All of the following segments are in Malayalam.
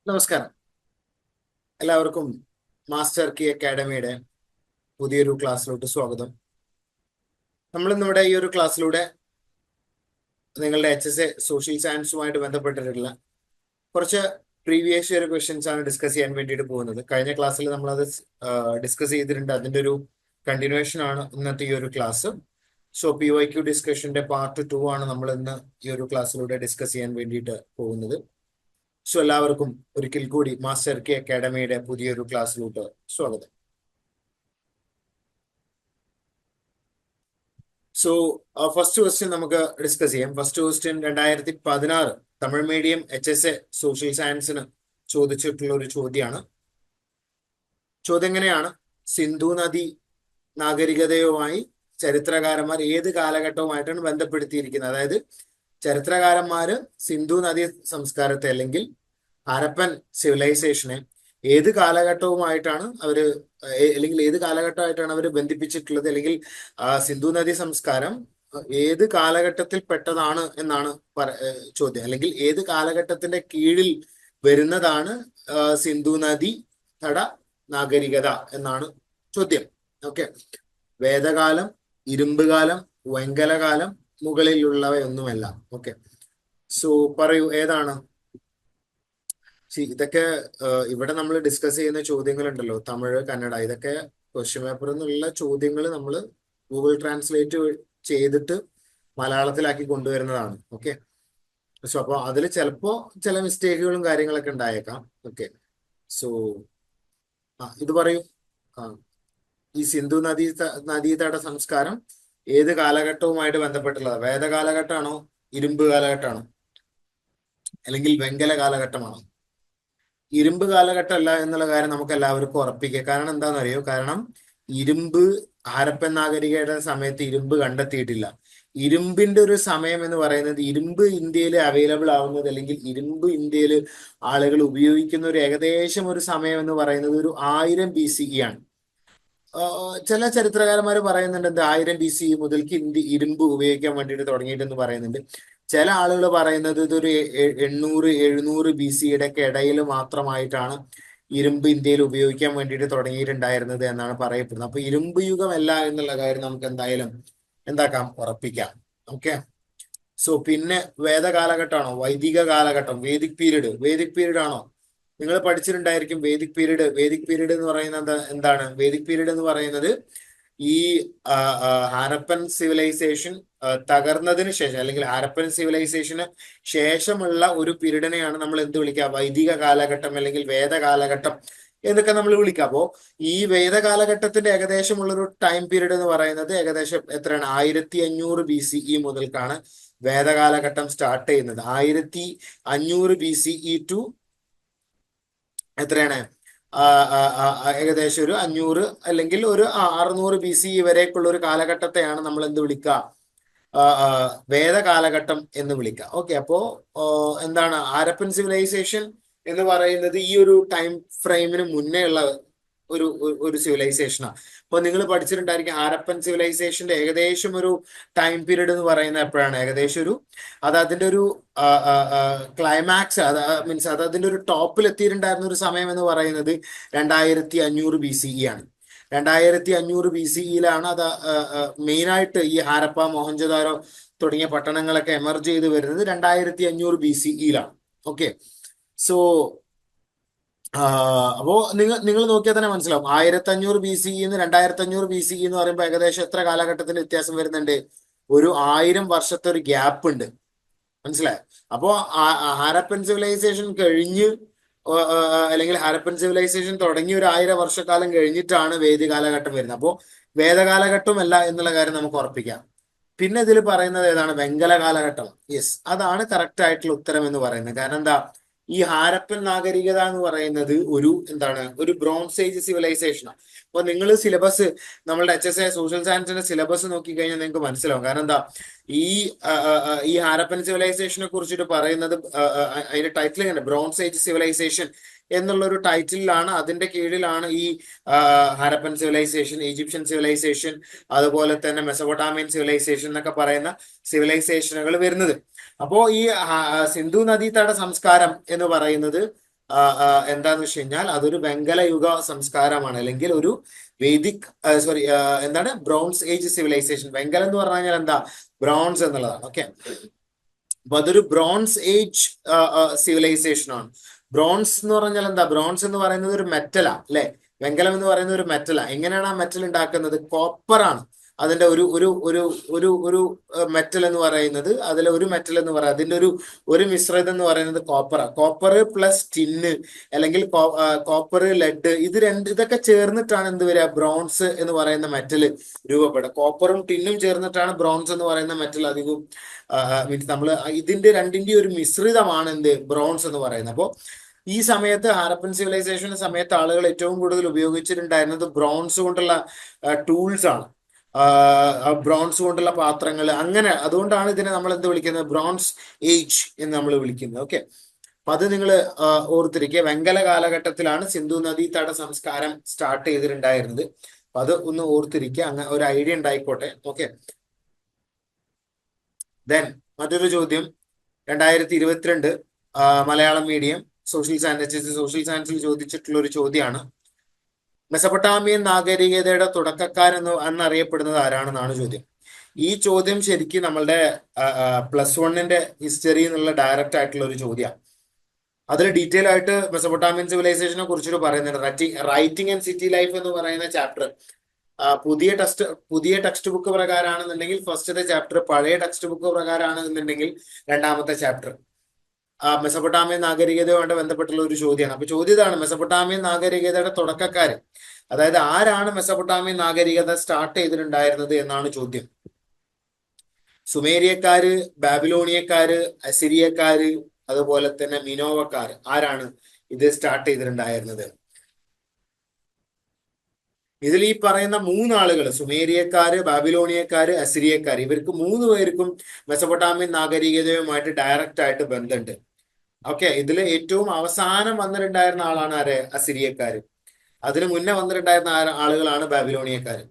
നമസ്കാരം. എല്ലാവർക്കും മാസ്റ്റർ കി അക്കാഡമിയുടെ പുതിയൊരു ക്ലാസ്സിലോട്ട് സ്വാഗതം. നമ്മളിന്നിവിടെ ഈ ഒരു ക്ലാസ്സിലൂടെ നിങ്ങളുടെ HSA സോഷ്യൽ സയൻസുമായിട്ട് ബന്ധപ്പെട്ടിട്ടുള്ള കുറച്ച് പ്രീവിയസ് ഇയർ ക്വസ്റ്റ്യൻസ് ആണ് ഡിസ്കസ് ചെയ്യാൻ വേണ്ടിയിട്ട് പോകുന്നത്. കഴിഞ്ഞ ക്ലാസ്സിൽ നമ്മളത് ഡിസ്കസ് ചെയ്തിട്ടുണ്ട്. അതിന്റെ ഒരു കണ്ടിന്യൂവേഷൻ ആണ് ഇന്നത്തെ ഈ ഒരു ക്ലാസ്. സോ PYQ ഡിസ്കഷന്റെ പാർട്ട് 2 ആണ് നമ്മൾ ഇന്ന് ഈ ഒരു ക്ലാസ്സിലൂടെ ഡിസ്കസ് ചെയ്യാൻ വേണ്ടിയിട്ട് പോകുന്നത്. സോ എല്ലാവർക്കും ഒരിക്കൽ കൂടി മാസ്റ്റർ കെ അക്കാഡമിയുടെ പുതിയൊരു ക്ലാസ്സിലോട്ട് സ്വാഗതം. സോ ഫസ്റ്റ് ക്വസ്റ്റ്യൻ നമുക്ക് ഡിസ്കസ് ചെയ്യാം. First question 2016 Tamil medium HSA social സയൻസിന് ചോദിച്ചിട്ടുള്ള ഒരു ചോദ്യമാണ്. ചോദ്യം എങ്ങനെയാണ്? സിന്ധു നദി നാഗരികതയുമായി ചരിത്രകാരന്മാർ ഏത് കാലഘട്ടവുമായിട്ടാണ് ബന്ധപ്പെടുത്തിയിരിക്കുന്നത്? അതായത് ചരിത്രകാരന്മാര് സിന്ധു നദി സംസ്കാരത്തെ അല്ലെങ്കിൽ ഹരപ്പൻ സിവിലൈസേഷനെ ഏത് കാലഘട്ടവുമായിട്ടാണ് അല്ലെങ്കിൽ ഏത് കാലഘട്ടമായിട്ടാണ് അവർ ബന്ധിപ്പിച്ചിട്ടുള്ളത്, അല്ലെങ്കിൽ സിന്ധു നദി സംസ്കാരം ഏത് കാലഘട്ടത്തിൽ പെട്ടതാണ് എന്നാണ് ചോദ്യം. അല്ലെങ്കിൽ ഏത് കാലഘട്ടത്തിന്റെ കീഴിൽ വരുന്നതാണ് സിന്ധു നദി തട നാഗരികത എന്നാണ് ചോദ്യം. ഓക്കെ. വേദകാലം, ഇരുമ്പുകാലം, വെങ്കലകാലം, മുകളിലുള്ളവയൊന്നുമല്ല. ഓക്കെ. സോ പറയൂ, ഏതാണ്? ഇതൊക്കെ ഇവിടെ നമ്മൾ ഡിസ്കസ് ചെയ്യുന്ന ചോദ്യങ്ങളുണ്ടല്ലോ, തമിഴ്, കന്നഡ, ഇതൊക്കെ ക്വസ്റ്റ്യൻ പേപ്പറിൽ നിന്നുള്ള ചോദ്യങ്ങൾ നമ്മൾ ഗൂഗിൾ ട്രാൻസ്ലേറ്റ് ചെയ്തിട്ട് മലയാളത്തിലാക്കി കൊണ്ടുവരുന്നതാണ്. ഓക്കെ. സോ അപ്പോൾ അതിൽ ചിലപ്പോ ചില മിസ്റ്റേക്കുകളും കാര്യങ്ങളൊക്കെ ഉണ്ടായേക്കാം. ഓക്കെ. സോ ഇത് പറയൂ, ഈ സിന്ധു നദീതട സംസ്കാരം ഏത് കാലഘട്ടവുമായിട്ട് ബന്ധപ്പെട്ടുള്ളത്? വേദകാലഘട്ടമാണോ, ഇരുമ്പ് കാലഘട്ടമാണോ, അല്ലെങ്കിൽ വെങ്കല കാലഘട്ടമാണോ? ഇരുമ്പ് കാലഘട്ടമല്ല എന്നുള്ള കാര്യം നമുക്ക് എല്ലാവർക്കും ഉറപ്പിക്കുക. കാരണം എന്താണെന്ന് അറിയോ? കാരണം ഇരുമ്പ് ഹരപ്പൻ നാഗരികയുടെ സമയത്ത് ഇരുമ്പ് കണ്ടെത്തിയിട്ടില്ല. ഇരുമ്പിന്റെ ഒരു സമയം എന്ന് പറയുന്നത്, ഇരുമ്പ് ഇന്ത്യയിൽ അവൈലബിൾ ആവുന്നത് അല്ലെങ്കിൽ ഇരുമ്പ് ഇന്ത്യയിൽ ആളുകൾ ഉപയോഗിക്കുന്ന ഒരു ഏകദേശം ഒരു സമയം എന്ന് പറയുന്നത് ഒരു 1000 BCE ആണ്. ചില ചരിത്രകാരന്മാർ പറയുന്നുണ്ട് 1000 BCE മുതൽക്ക് ഇരുമ്പ് ഉപയോഗിക്കാൻ വേണ്ടിയിട്ട് തുടങ്ങിയിട്ടെന്ന് പറയുന്നുണ്ട്. ചില ആളുകൾ പറയുന്നത് ഇതൊരു 800-700 BCയുടെ ഒക്കെ ഇടയിൽ മാത്രമായിട്ടാണ് ഇരുമ്പ് ഇന്ത്യയിൽ ഉപയോഗിക്കാൻ വേണ്ടിയിട്ട് തുടങ്ങിയിട്ടുണ്ടായിരുന്നത് എന്നാണ് പറയപ്പെടുന്നത്. അപ്പൊ ഇരുമ്പ് യുഗമല്ല എന്നുള്ള കാര്യം നമുക്ക് എന്തായാലും എന്താക്കാം, ഉറപ്പിക്കാം. ഓക്കെ. സോ പിന്നെ വേദകാലഘട്ടമാണോ, വൈദിക കാലഘട്ടം, വേദിക് പീരീഡ് ആണോ? നിങ്ങൾ പഠിച്ചിട്ടുണ്ടായിരിക്കും വേദിക് പീരീഡ്. വേദിക് പീരീഡ് എന്ന് പറയുന്നത് എന്താണ്? വേദിക് പീരീഡ് എന്ന് പറയുന്നത് ഈ ഹാരപ്പൻ സിവിലൈസേഷൻ തകർന്നതിന് ശേഷം അല്ലെങ്കിൽ ഹാരപ്പൻ സിവിലൈസേഷന് ശേഷമുള്ള ഒരു പീരീഡിനെയാണ് നമ്മൾ എന്ത് വിളിക്കുക? വൈദിക കാലഘട്ടം അല്ലെങ്കിൽ വേദകാലഘട്ടം എന്നൊക്കെ നമ്മൾ വിളിക്കുക. അപ്പോ ഈ വേദകാലഘട്ടത്തിന്റെ ഏകദേശമുള്ളൊരു ടൈം പീരീഡ് എന്ന് പറയുന്നത് ഏകദേശം എത്രയാണ്? 1500 BCE മുതൽക്കാണ് വേദകാലഘട്ടം സ്റ്റാർട്ട് ചെയ്യുന്നത്. 1500 BCE ടു എത്രയാണ്? ഏകദേശം ഒരു 500 അല്ലെങ്കിൽ ഒരു 600 BCE വരേക്കുള്ള ഒരു കാലഘട്ടത്തെയാണ് നമ്മൾ എന്ത് വിളിക്കുക? വേദകാലഘട്ടം എന്ന് വിളിക്കുക. ഓക്കെ. അപ്പോ എന്താണ് ഹാരപ്പൻ സിവിലൈസേഷൻ എന്ന് പറയുന്നത് ഈ ഒരു ടൈം ഫ്രെയിമിന് മുന്നേ ഉള്ള ഒരു സിവിലൈസേഷനാണ്. അപ്പൊ നിങ്ങൾ പഠിച്ചിട്ടുണ്ടായിരിക്കും ഹാരപ്പൻ സിവിലൈസേഷന്റെ ഏകദേശം ഒരു ടൈം പീരീഡ് എന്ന് പറയുന്നത് എപ്പോഴാണ്? ഏകദേശം അതിന്റെ ഒരു ക്ലൈമാക്സ്, മീൻസ് അതിന്റെ ഒരു ടോപ്പിൽ എത്തിയിട്ടുണ്ടായിരുന്ന ഒരു സമയം എന്ന് പറയുന്നത് 2500 BCE ആണ്. 2500 BCEയിലാണ് അത് മെയിനായിട്ട് ഈ ഹാരപ്പ, മോഹൻജദാരോ തുടങ്ങിയ പട്ടണങ്ങളൊക്കെ എമർജ് ചെയ്ത് വരുന്നത് 2500 BCEയിലാണ്. ഓക്കെ. സോ അപ്പോ നിങ്ങൾ നോക്കിയാൽ തന്നെ മനസ്സിലാവും 1500 BCE 2500 BCE എന്ന് പറയുമ്പോൾ ഏകദേശം എത്ര കാലഘട്ടത്തിന്റെ വ്യത്യാസം വരുന്നുണ്ട്? ഒരു 1000 വർഷത്തെ ഒരു ഗ്യാപ്പ് ഉണ്ട്. മനസ്സിലായോ? അപ്പോ ഹാരപ്പൻ സിവിലൈസേഷൻ കഴിഞ്ഞ് അല്ലെങ്കിൽ ഹാരപ്പൻ സിവിലൈസേഷൻ തുടങ്ങി ഒരു 1000 വർഷക്കാലം കഴിഞ്ഞിട്ടാണ് വേദി കാലഘട്ടം വരുന്നത്. അപ്പോൾ വേദകാലഘട്ടമല്ല എന്നുള്ള കാര്യം നമുക്ക് ഉറപ്പിക്കാം. പിന്നെ ഇതിൽ പറയുന്നത് ഏതാണ്? വെങ്കല കാലഘട്ടം. യെസ്, അതാണ് കറക്റ്റ് ആയിട്ടുള്ള ഉത്തരം എന്ന് പറയുന്നത്. കാരണം എന്താ? ഈ ഹാരപ്പൻ നാഗരികത എന്ന് പറയുന്നത് ഒരു ബ്രോൺസ് ഏജ് സിവിലൈസേഷനാണ്. അപ്പൊ നിങ്ങൾ സിലബസ്, നമ്മളുടെ HSA സോഷ്യൽ സയൻസിന്റെ സിലബസ് നോക്കിക്കഴിഞ്ഞാൽ നിങ്ങൾക്ക് മനസ്സിലാവും. കാരണം എന്താ? ഈ ഹാരപ്പൻ സിവിലൈസേഷനെ കുറിച്ചിട്ട് പറയുന്നത് അതിന്റെ ടൈറ്റിൽ തന്നെ ബ്രോൺസ് ഏജ് സിവിലൈസേഷൻ എന്നുള്ള ഒരു ടൈറ്റിലാണ്. അതിന്റെ കീഴിലാണ് ഈ ഹാരപ്പൻ സിവിലൈസേഷൻ, ഈജിപ്ഷ്യൻ സിവിലൈസേഷൻ, അതുപോലെ തന്നെ മെസൊപ്പൊട്ടാമിയൻ സിവിലൈസേഷൻ എന്നൊക്കെ പറയുന്ന സിവിലൈസേഷനുകൾ വരുന്നത്. അപ്പോ ഈ സിന്ധു നദീതട സംസ്കാരം എന്ന് പറയുന്നത് എന്താന്ന് വെച്ച് കഴിഞ്ഞാൽ അതൊരു വെങ്കല യുഗ സംസ്കാരമാണ്, അല്ലെങ്കിൽ ഒരു വേദിക് സോറി എന്താണ് ബ്രോൺസ് ഏജ് സിവിലൈസേഷൻ. വെങ്കലം എന്ന് പറഞ്ഞു കഴിഞ്ഞാൽ എന്താ, ബ്രോൺസ് എന്നുള്ളതാണ്. ഓക്കെ, അപ്പൊ അതൊരു ബ്രോൺസ് ഏജ് സിവിലൈസേഷൻ ആണ്. ബ്രോൺസ് എന്ന് പറഞ്ഞാൽ എന്താ, ബ്രോൺസ് എന്ന് പറയുന്നത് ഒരു മെറ്റലാ അല്ലെ, വെങ്കലം എന്ന് പറയുന്നത് ഒരു മെറ്റലാ. എങ്ങനെയാണ് ആ മെറ്റൽ ഉണ്ടാക്കുന്നത്? കോപ്പർ ആണ് അതിന്റെ ഒരു ഒരു ഒരു ഒരു ഒരു മെറ്റൽ എന്ന് പറയുന്നത്. അതിലെ ഒരു മെറ്റൽ എന്ന് പറയുന്നത്, അതിന്റെ ഒരു മിശ്രിതം എന്ന് പറയുന്നത് കോപ്പറാണ്. കോപ്പർ പ്ലസ് ടിന്ന്, അല്ലെങ്കിൽ കോപ്പർ ലെഡ്, ഇതൊക്കെ ചേർന്നിട്ടാണ് എന്ത് വരിക, ബ്രോൺസ് എന്ന് പറയുന്ന മെറ്റൽ രൂപപ്പെടുക. കോപ്പറും ടിന്നും ചേർന്നിട്ടാണ് ബ്രോൺസ് എന്ന് പറയുന്ന മെറ്റൽ അധികവും മീൻസ് നമ്മൾ ഇതിന്റെ രണ്ടിന്റെ ഒരു മിശ്രിതമാണ് എന്ത്, ബ്രോൺസ് എന്ന് പറയുന്നത്. അപ്പോൾ ഈ സമയത്ത് ഹാരപ്പൻ സിവിലൈസേഷന്റെ സമയത്ത് ആളുകൾ ഏറ്റവും കൂടുതൽ ഉപയോഗിച്ചിട്ടുണ്ടായിരുന്നത് ബ്രോൺസ് കൊണ്ടുള്ള ടൂൾസ് ആണ്, ബ്രോൺസ് കൊണ്ടുള്ള പാത്രങ്ങൾ. അങ്ങനെ അതുകൊണ്ടാണ് ഇതിനെ നമ്മൾ എന്ത് വിളിക്കുന്നത്, ബ്രോൺസ് ഏജ് എന്ന് നമ്മൾ വിളിക്കുന്നത്. ഓക്കെ, അപ്പൊ അത് നിങ്ങൾ ഓർത്തിരിക്കുക. വെങ്കല കാലഘട്ടത്തിലാണ് സിന്ധു നദീ തട സംസ്കാരം സ്റ്റാർട്ട് ചെയ്തിട്ടുണ്ടായിരുന്നത്. അപ്പൊ അത് ഒന്ന് ഓർത്തിരിക്കുക, അങ്ങനെ ഒരു ഐഡിയ ഉണ്ടായിക്കോട്ടെ. ഓക്കെ, ദെൻ മറ്റൊരു ചോദ്യം 2022 മലയാളം മീഡിയം സോഷ്യൽ സയൻസിൽ ചോദിച്ചിട്ടുള്ള ഒരു ചോദ്യമാണ്. മെസപ്പൊട്ടാമിയൻ നാഗരികതയുടെ എന്നറിയപ്പെടുന്നത് ആരാണെന്നാണ് ചോദ്യം. ഈ ചോദ്യം ശരിക്കും നമ്മളുടെ +1 ഹിസ്റ്ററി എന്നുള്ള ഡയറക്റ്റ് ആയിട്ടുള്ള ഒരു ചോദ്യമാണ്. അതിൽ ഡീറ്റെയിൽ ആയിട്ട് മെസപ്പൊട്ടാമിയൻ സിവിലൈസേഷനെ കുറിച്ചിട്ട് പറയുന്നുണ്ട്. റൈറ്റിംഗ് ആൻഡ് സിറ്റി ലൈഫ് എന്ന് പറയുന്ന ചാപ്റ്റർ പുതിയ ടെക്സ്റ്റ് ബുക്ക് പ്രകാരമാണെന്നുണ്ടെങ്കിൽ ഫസ്റ്റത്തെ ചാപ്റ്റർ, പഴയ ടെക്സ്റ്റ് ബുക്ക് പ്രകാരമാണെന്നുണ്ടെങ്കിൽ രണ്ടാമത്തെ ചാപ്റ്റർ. മെസപ്പൊട്ടാമിയൻ നാഗരികതയുമായിട്ട് ബന്ധപ്പെട്ടുള്ള ഒരു ചോദ്യമാണ്. അപ്പൊ ചോദ്യം ഇതാണ്, മെസപ്പൊട്ടാമിയൻ നാഗരികതയുടെ തുടക്കക്കാര്, അതായത് ആരാണ് മെസപ്പൊട്ടാമിയൻ നാഗരികത സ്റ്റാർട്ട് ചെയ്തിട്ടുണ്ടായിരുന്നത് എന്നാണ് ചോദ്യം. സുമേരിയക്കാര്, ബാബിലോണിയക്കാര്, അസിരിയക്കാര്, അതുപോലെ തന്നെ മിനോവക്കാര്, ആരാണ് ഇത് സ്റ്റാർട്ട് ചെയ്തിട്ടുണ്ടായിരുന്നത്? ഇതിൽ ഈ പറയുന്ന മൂന്നാളുകൾ, സുമേരിയക്കാര്, ബാബിലോണിയക്കാര്, അസിരിയക്കാര്, ഇവർക്ക് 3 പേർക്കും മെസപ്പൊട്ടാമിയൻ നാഗരികതയുമായിട്ട് ഡയറക്റ്റ് ആയിട്ട് ബന്ധമുണ്ട്. ഓക്കെ, ഇതിൽ ഏറ്റവും അവസാനം വന്നിട്ടുണ്ടായിരുന്ന ആളാണ് ആര്, അസിരിയക്കാര്. അതിനു മുന്നേ വന്നിട്ടുണ്ടായിരുന്ന ആളുകളാണ് ബാബിലോണിയക്കാര്.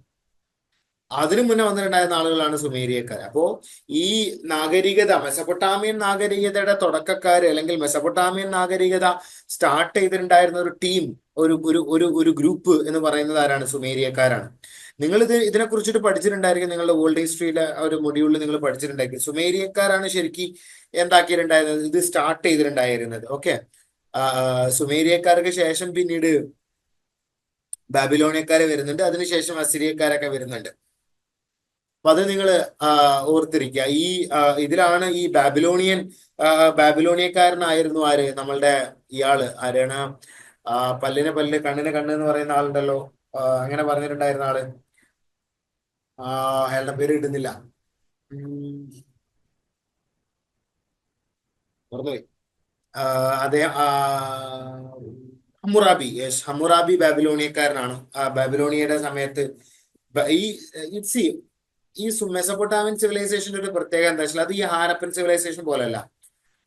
അതിനു മുന്നേ വന്നിട്ടുണ്ടായിരുന്ന ആളുകളാണ് സുമേരിയക്കാർ. അപ്പോ ഈ നാഗരികത, മെസപ്പൊട്ടാമിയൻ നാഗരികതയുടെ തുടക്കക്കാര്, അല്ലെങ്കിൽ മെസപ്പൊട്ടാമിയൻ നാഗരികത സ്റ്റാർട്ട് ചെയ്തിട്ടുണ്ടായിരുന്ന ഒരു ടീം, ഒരു ഒരു ഒരു ഒരു ഗ്രൂപ്പ് എന്ന് പറയുന്നത് ആരാണ്, സുമേരിയക്കാരാണ്. നിങ്ങൾ ഇതിനെ കുറിച്ചിട്ട് പഠിച്ചിട്ടുണ്ടായിരിക്കും, നിങ്ങളുടെ വേൾഡ് ഹിസ്റ്ററിയിലെ ഒരു മൊഡ്യൂളിൽ നിങ്ങൾ പഠിച്ചിട്ടുണ്ടായിരിക്കും. സുമേരിയക്കാരാണ് ശരിക്കും എന്താക്കിയിട്ടുണ്ടായിരുന്നത്, ഇത് സ്റ്റാർട്ട് ചെയ്തിട്ടുണ്ടായിരുന്നത്. ഓക്കെ, സുമേരിയക്കാർക്ക് ശേഷം പിന്നീട് ബാബിലോണിയക്കാര് വരുന്നുണ്ട്, അതിനുശേഷം അസിരിയക്കാരൊക്കെ വരുന്നുണ്ട്. അപ്പൊ അത് നിങ്ങൾ ഓർത്തിരിക്കുക. ഇതിലാണ് ഈ ബാബിലോണിയക്കാരനായിരുന്നു ആര്, നമ്മളുടെ ഇയാള് ആരാണ്, പല്ലിന് പല്ല് കണ്ണിന് കണ്ണ് എന്ന് പറയുന്ന ആളുണ്ടല്ലോ, അങ്ങനെ പറഞ്ഞിട്ടുണ്ടായിരുന്ന ആള്, അയാളുടെ പേര് കിട്ടുന്നില്ല, മറന്നുപോയി. അദ്ദേഹം ഹമ്മുറാബി, യെസ്, ഹമ്മുറാബി ബാബിലോണിയക്കാരനാണ്. ബാബിലോണിയയുടെ സമയത്ത് ഈ സി ഈ മെസപ്പൊട്ടാമിയൻ സിവിലൈസേഷന്റെ ഒരു പ്രത്യേകത എന്താ വെച്ചാൽ, അത് ഈ ഹാരപ്പൻ സിവിലൈസേഷൻ പോലെയല്ല.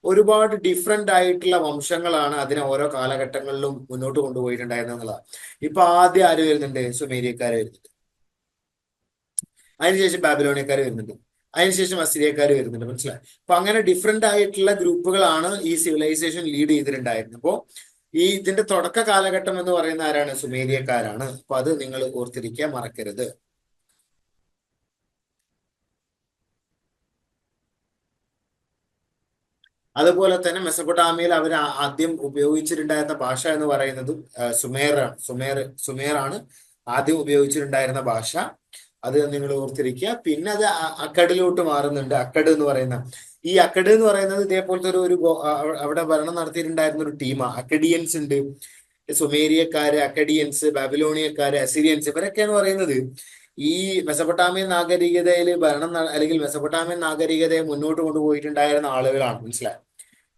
ഒരുപാട് ഡിഫറെന്റ് ആയിട്ടുള്ള വംശങ്ങളാണ് അതിനെ ഓരോ കാലഘട്ടങ്ങളിലും മുന്നോട്ട് കൊണ്ടുപോയിട്ടുണ്ടായിരുന്നത് എന്നുള്ളതാണ്. ഇപ്പൊ ആദ്യം ആര് വരുന്നുണ്ട്, സുമേരിയക്കാർ വരുന്നുണ്ട്, അതിനുശേഷം ബാബിലോണിയക്കാർ വരുന്നുണ്ട്, അതിനുശേഷം അസിരിയക്കാർ വരുന്നുണ്ട്. മനസ്സിലായി? അപ്പൊ അങ്ങനെ ഡിഫറെന്റ് ആയിട്ടുള്ള ഗ്രൂപ്പുകളാണ് ഈ സിവിലൈസേഷൻ ലീഡ് ചെയ്തിട്ടുണ്ടായിരുന്നത്. അപ്പോ ഇതിന്റെ തുടക്ക കാലഘട്ടം എന്ന് പറയുന്ന ആരാണ്, സുമേരിയക്കാരാണ്. അപ്പൊ അത് നിങ്ങൾ ഓർത്തിരിക്കുക, മറക്കരുത്. അതുപോലെ തന്നെ മെസപ്പൊട്ടാമിയയിൽ അവർ ആദ്യം ഉപയോഗിച്ചിട്ടുണ്ടായിരുന്ന ഭാഷ എന്ന് പറയുന്നത് സുമേറാണ്. സുമേറാണ് ആദ്യം ഉപയോഗിച്ചിട്ടുണ്ടായിരുന്ന ഭാഷ. അത് നിങ്ങൾ ഓർത്തിരിക്കുക. പിന്നെ അത് അക്കഡിലോട്ട് മാറുന്നുണ്ട്. അക്കഡ് എന്ന് പറയുന്ന അക്കഡ് എന്ന് പറയുന്നത് ഇതേപോലത്തെ അവിടെ ഭരണം നടത്തിയിട്ടുണ്ടായിരുന്ന ഒരു ടീമാണ്. അക്കഡിയൻസ് ഉണ്ട്, സുമേരിയക്കാര്, അക്കഡിയൻസ്, ബാബിലോണിയക്കാര്, അസിരിയൻസ്, ഇവരൊക്കെ എന്ന് പറയുന്നത് ഈ മെസപ്പൊട്ടാമിയൻ നാഗരികതയിൽ അല്ലെങ്കിൽ മെസപ്പൊട്ടാമിയൻ നാഗരികതയെ മുന്നോട്ട് കൊണ്ടുപോയിട്ടുണ്ടായിരുന്ന ആളുകളാണ്. മനസ്സിലായി?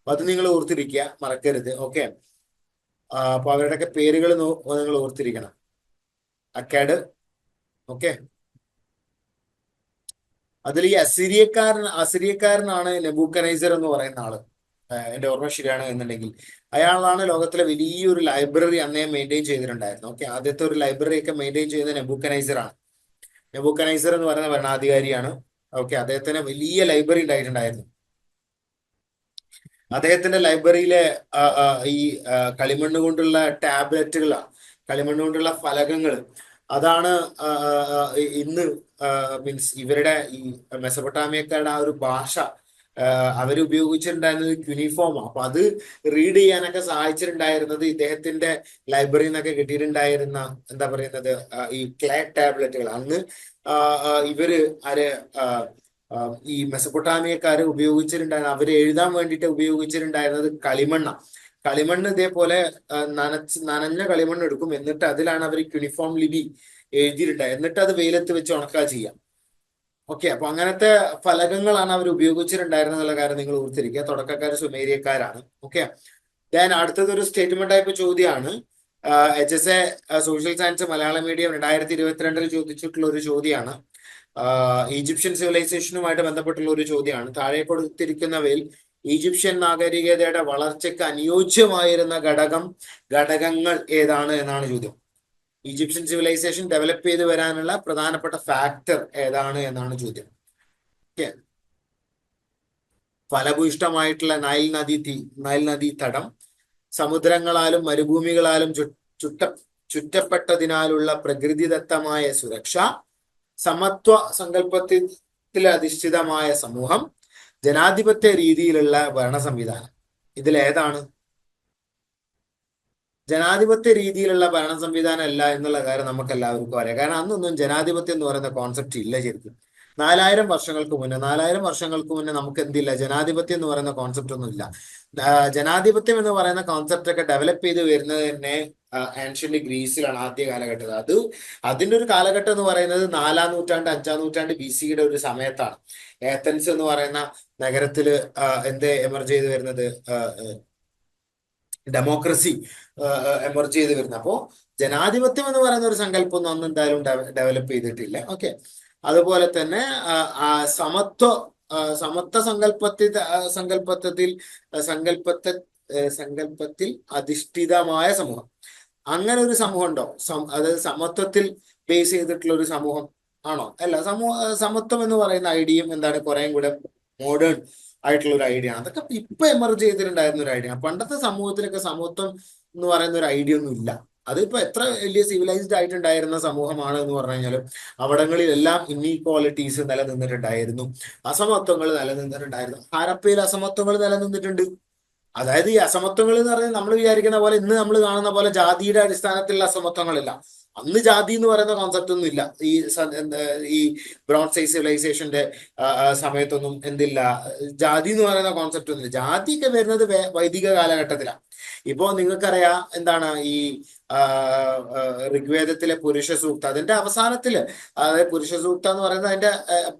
അപ്പൊ അത് നിങ്ങൾ ഓർത്തിരിക്കുക, മറക്കരുത്. ഓക്കെ, അപ്പൊ അവരുടെയൊക്കെ പേരുകൾ നിങ്ങൾ ഓർത്തിരിക്കണം. അക്കാഡ്. ഓക്കെ, അതിൽ ഈ അസിരിയക്കാരനാണ് നെബൂക്കനൈസർ എന്ന് പറയുന്ന ആള്. എന്റെ ഓർമ്മ ശരിയാണ് എന്നുണ്ടെങ്കിൽ അയാളാണ് ലോകത്തിലെ വലിയൊരു ലൈബ്രറി അന്നേ മെയിൻറ്റെയിൻ ചെയ്തിട്ടുണ്ടായിരുന്നു. ഓക്കെ, ആദ്യത്തെ ഒരു ലൈബ്രറി ഒക്കെ മെയിൻറ്റെയിൻ ചെയ്യുന്ന നെബൂക്കനൈസർ ആണ്. നെബൂക്കനൈസർ എന്ന് പറയുന്ന ഭരണാധികാരിയാണ്. ഓക്കെ, അദ്ദേഹത്തിന് വലിയ ലൈബ്രറി ഉണ്ടായിട്ടുണ്ടായിരുന്നു. അദ്ദേഹത്തിന്റെ ലൈബ്രറിയിലെ ഈ കളിമണ്ണ് കൊണ്ടുള്ള ടാബ്ലറ്റുകളാണ്, കളിമണ്ണ് കൊണ്ടുള്ള ഫലകങ്ങൾ. അതാണ് ഇന്ന് മീൻസ് ഇവരുടെ ഈ മെസപ്പൊട്ടാമിയക്കാരുടെ ആ ഒരു ഭാഷ അവരുപയോഗിച്ചിട്ടുണ്ടായിരുന്നത് ക്യൂനിഫോമാണ്. അപ്പൊ അത് റീഡ് ചെയ്യാനൊക്കെ സഹായിച്ചിട്ടുണ്ടായിരുന്നത് ഇദ്ദേഹത്തിന്റെ ലൈബ്രറിയിൽ നിന്നൊക്കെ കിട്ടിയിട്ടുണ്ടായിരുന്ന എന്താ പറയുന്നത് ഈ ക്ലേ ടാബ്ലറ്റുകൾ. അന്ന് ഇവര് ആര് ഈ മെസപ്പൊട്ടാമിയക്കാര് ഉപയോഗിച്ചിട്ടുണ്ടായിരുന്ന, അവര് എഴുതാൻ വേണ്ടിയിട്ട് ഉപയോഗിച്ചിട്ടുണ്ടായിരുന്നത് കളിമണ്ണ. കളിമണ്ണ് ഇതേപോലെ നനഞ്ഞ കളിമണ്ണ് എടുക്കും, എന്നിട്ട് അതിലാണ് അവർ ക്യൂണിഫോം ലിപി എഴുതിയിട്ടുണ്ടായത്. എന്നിട്ട് അത് വെയിലത്ത് വെച്ച് ഉണക്കുക ചെയ്യാം. ഓക്കെ, അപ്പൊ അങ്ങനത്തെ ഫലകങ്ങളാണ് അവർ ഉപയോഗിച്ചിട്ടുണ്ടായിരുന്നത് എന്നുള്ള കാര്യം നിങ്ങൾ ഓർത്തിരിക്കുക. തുടക്കക്കാർ സുമേരിയക്കാരാണ്. ഓക്കെ, ദെൻ അടുത്തത് ഒരു സ്റ്റേറ്റ്മെന്റ് ടൈപ്പ് ചോദ്യമാണ്. HSA social science Malayalam medium 2022 ചോദിച്ചിട്ടുള്ള ഒരു ചോദ്യമാണ്. ഈജിപ്ഷ്യൻ സിവിലൈസേഷനുമായിട്ട് ബന്ധപ്പെട്ടുള്ള ഒരു ചോദ്യമാണ്. താഴെ കൊടുത്തിരിക്കുന്നവയിൽ ഈജിപ്ഷ്യൻ നാഗരികതയുടെ വളർച്ചയ്ക്ക് അനുയോജ്യമായിരുന്ന ഘടകങ്ങൾ ഏതാണ് എന്നാണ് ചോദ്യം. ഈജിപ്ഷ്യൻ സിവിലൈസേഷൻ ഡെവലപ്പ് ചെയ്ത് വരാനുള്ള പ്രധാനപ്പെട്ട ഫാക്ടർ ഏതാണ് എന്നാണ് ചോദ്യം. ഓക്കെ, ഫലഭൂയിഷ്ടമായിട്ടുള്ള നൈൽ നദി തടം, സമുദ്രങ്ങളാലും മരുഭൂമികളാലും ചുറ്റപ്പെട്ടതിനാലുള്ള പ്രകൃതിദത്തമായ സുരക്ഷ, സമത്വ സങ്കല്പത്തിൽ അധിഷ്ഠിതമായ സമൂഹം, ജനാധിപത്യ രീതിയിലുള്ള ഭരണ സംവിധാനം. ഇതിലേതാണ്? ജനാധിപത്യ രീതിയിലുള്ള ഭരണ സംവിധാനം അല്ല എന്നുള്ള കാര്യം നമുക്ക് എല്ലാവർക്കും അറിയാം. കാരണം അന്നൊന്നും ജനാധിപത്യം എന്ന് പറയുന്ന കോൺസെപ്റ്റ് ഇല്ല ശരിക്കും. 4000 വർഷങ്ങൾക്ക് മുന്നേ നമുക്ക് എന്തില്ല, ജനാധിപത്യം എന്ന് പറയുന്ന കോൺസെപ്റ്റ് ഒന്നും ഇല്ല. ജനാധിപത്യം എന്ന് പറയുന്ന കോൺസെപ്റ്റ് ഒക്കെ ഡെവലപ്പ് ചെയ്ത് വരുന്നത് തന്നെ ആൻഷ്യന്റ് ഗ്രീസിലാണ് ആദ്യ കാലഘട്ടത്തിൽ. അതിന്റെ ഒരു കാലഘട്ടം എന്ന് പറയുന്നത് 4-ാം നൂറ്റാണ്ട് 5-ാം നൂറ്റാണ്ട് BC-യുടെ ഒരു സമയത്താണ്. ഏത്തൻസ് എന്ന് പറയുന്ന നഗരത്തില് എമർജ് ചെയ്ത് വരുന്നത്, ഡെമോക്രസി എമർജ് ചെയ്ത് വരുന്നത്. അപ്പോ ജനാധിപത്യം എന്ന് പറയുന്ന ഒരു സങ്കല്പം ഒന്നും അന്ന് എന്തായാലും ഡെവലപ്പ് ചെയ്തിട്ടില്ല. ഓക്കെ, അതുപോലെ തന്നെ സമത്വ സങ്കല്പത്തിൽ അധിഷ്ഠിതമായ സമൂഹം. അങ്ങനെ ഒരു സമൂഹം ഉണ്ടോ? അതായത് സമത്വത്തിൽ ബേസ് ചെയ്തിട്ടുള്ള ഒരു സമൂഹം ആണോ? അല്ല. സമത്വം എന്ന് പറയുന്ന ഐഡിയയും എന്താണ്, കുറേയും കൂടെ മോഡേൺ ആയിട്ടുള്ള ഒരു ഐഡിയ ആണ്. അതൊക്കെ ഇപ്പൊ എമർജ് ചെയ്തിട്ടുണ്ടായിരുന്ന ഒരു ഐഡിയ. പണ്ടത്തെ സമൂഹത്തിലൊക്കെ സമത്വം എന്ന് പറയുന്ന ഒരു ഐഡിയ ഒന്നും ഇല്ല. അതിപ്പോ എത്ര വലിയ സിവിലൈസ്ഡ് ആയിട്ടുണ്ടായിരുന്ന സമൂഹമാണ് എന്ന് പറഞ്ഞു കഴിഞ്ഞാലും അവിടങ്ങളിലെല്ലാം ഇന്നീക്വാളിറ്റീസ് നിലനിന്നിട്ടുണ്ടായിരുന്നു, അസമത്വങ്ങൾ നിലനിന്നിട്ടുണ്ടായിരുന്നു. ഹാരപ്പയിൽ അസമത്വങ്ങൾ നിലനിന്നിട്ടുണ്ട്. അതായത് ഈ അസമത്വങ്ങൾ എന്ന് പറഞ്ഞാൽ നമ്മൾ വിചാരിക്കുന്ന പോലെ, ഇന്ന് നമ്മൾ കാണുന്ന പോലെ ജാതിയുടെ അടിസ്ഥാനത്തിലുള്ള അസമത്വങ്ങളില്ല. അന്ന് ജാതി എന്ന് പറയുന്ന കോൺസെപ്റ്റ് ഒന്നും ഇല്ല. ഈ ബ്രോൺസ് ഏജ് സിവിലൈസേഷന്റെ സമയത്തൊന്നും എന്തില്ല, ജാതി എന്ന് പറയുന്ന കോൺസെപ്റ്റ് ഒന്നുമില്ല. ജാതിയൊക്കെ വരുന്നത് വൈദിക കാലഘട്ടത്തിലാണ്. ഇപ്പോ നിങ്ങൾക്കറിയാം എന്താണ് ഈ ഋഗ്വേദത്തിലെ പുരുഷ സൂക്ത, അതിന്റെ അവസാനത്തില്, അതായത് പുരുഷ സൂക്ത എന്ന് പറയുന്നത് അതിന്റെ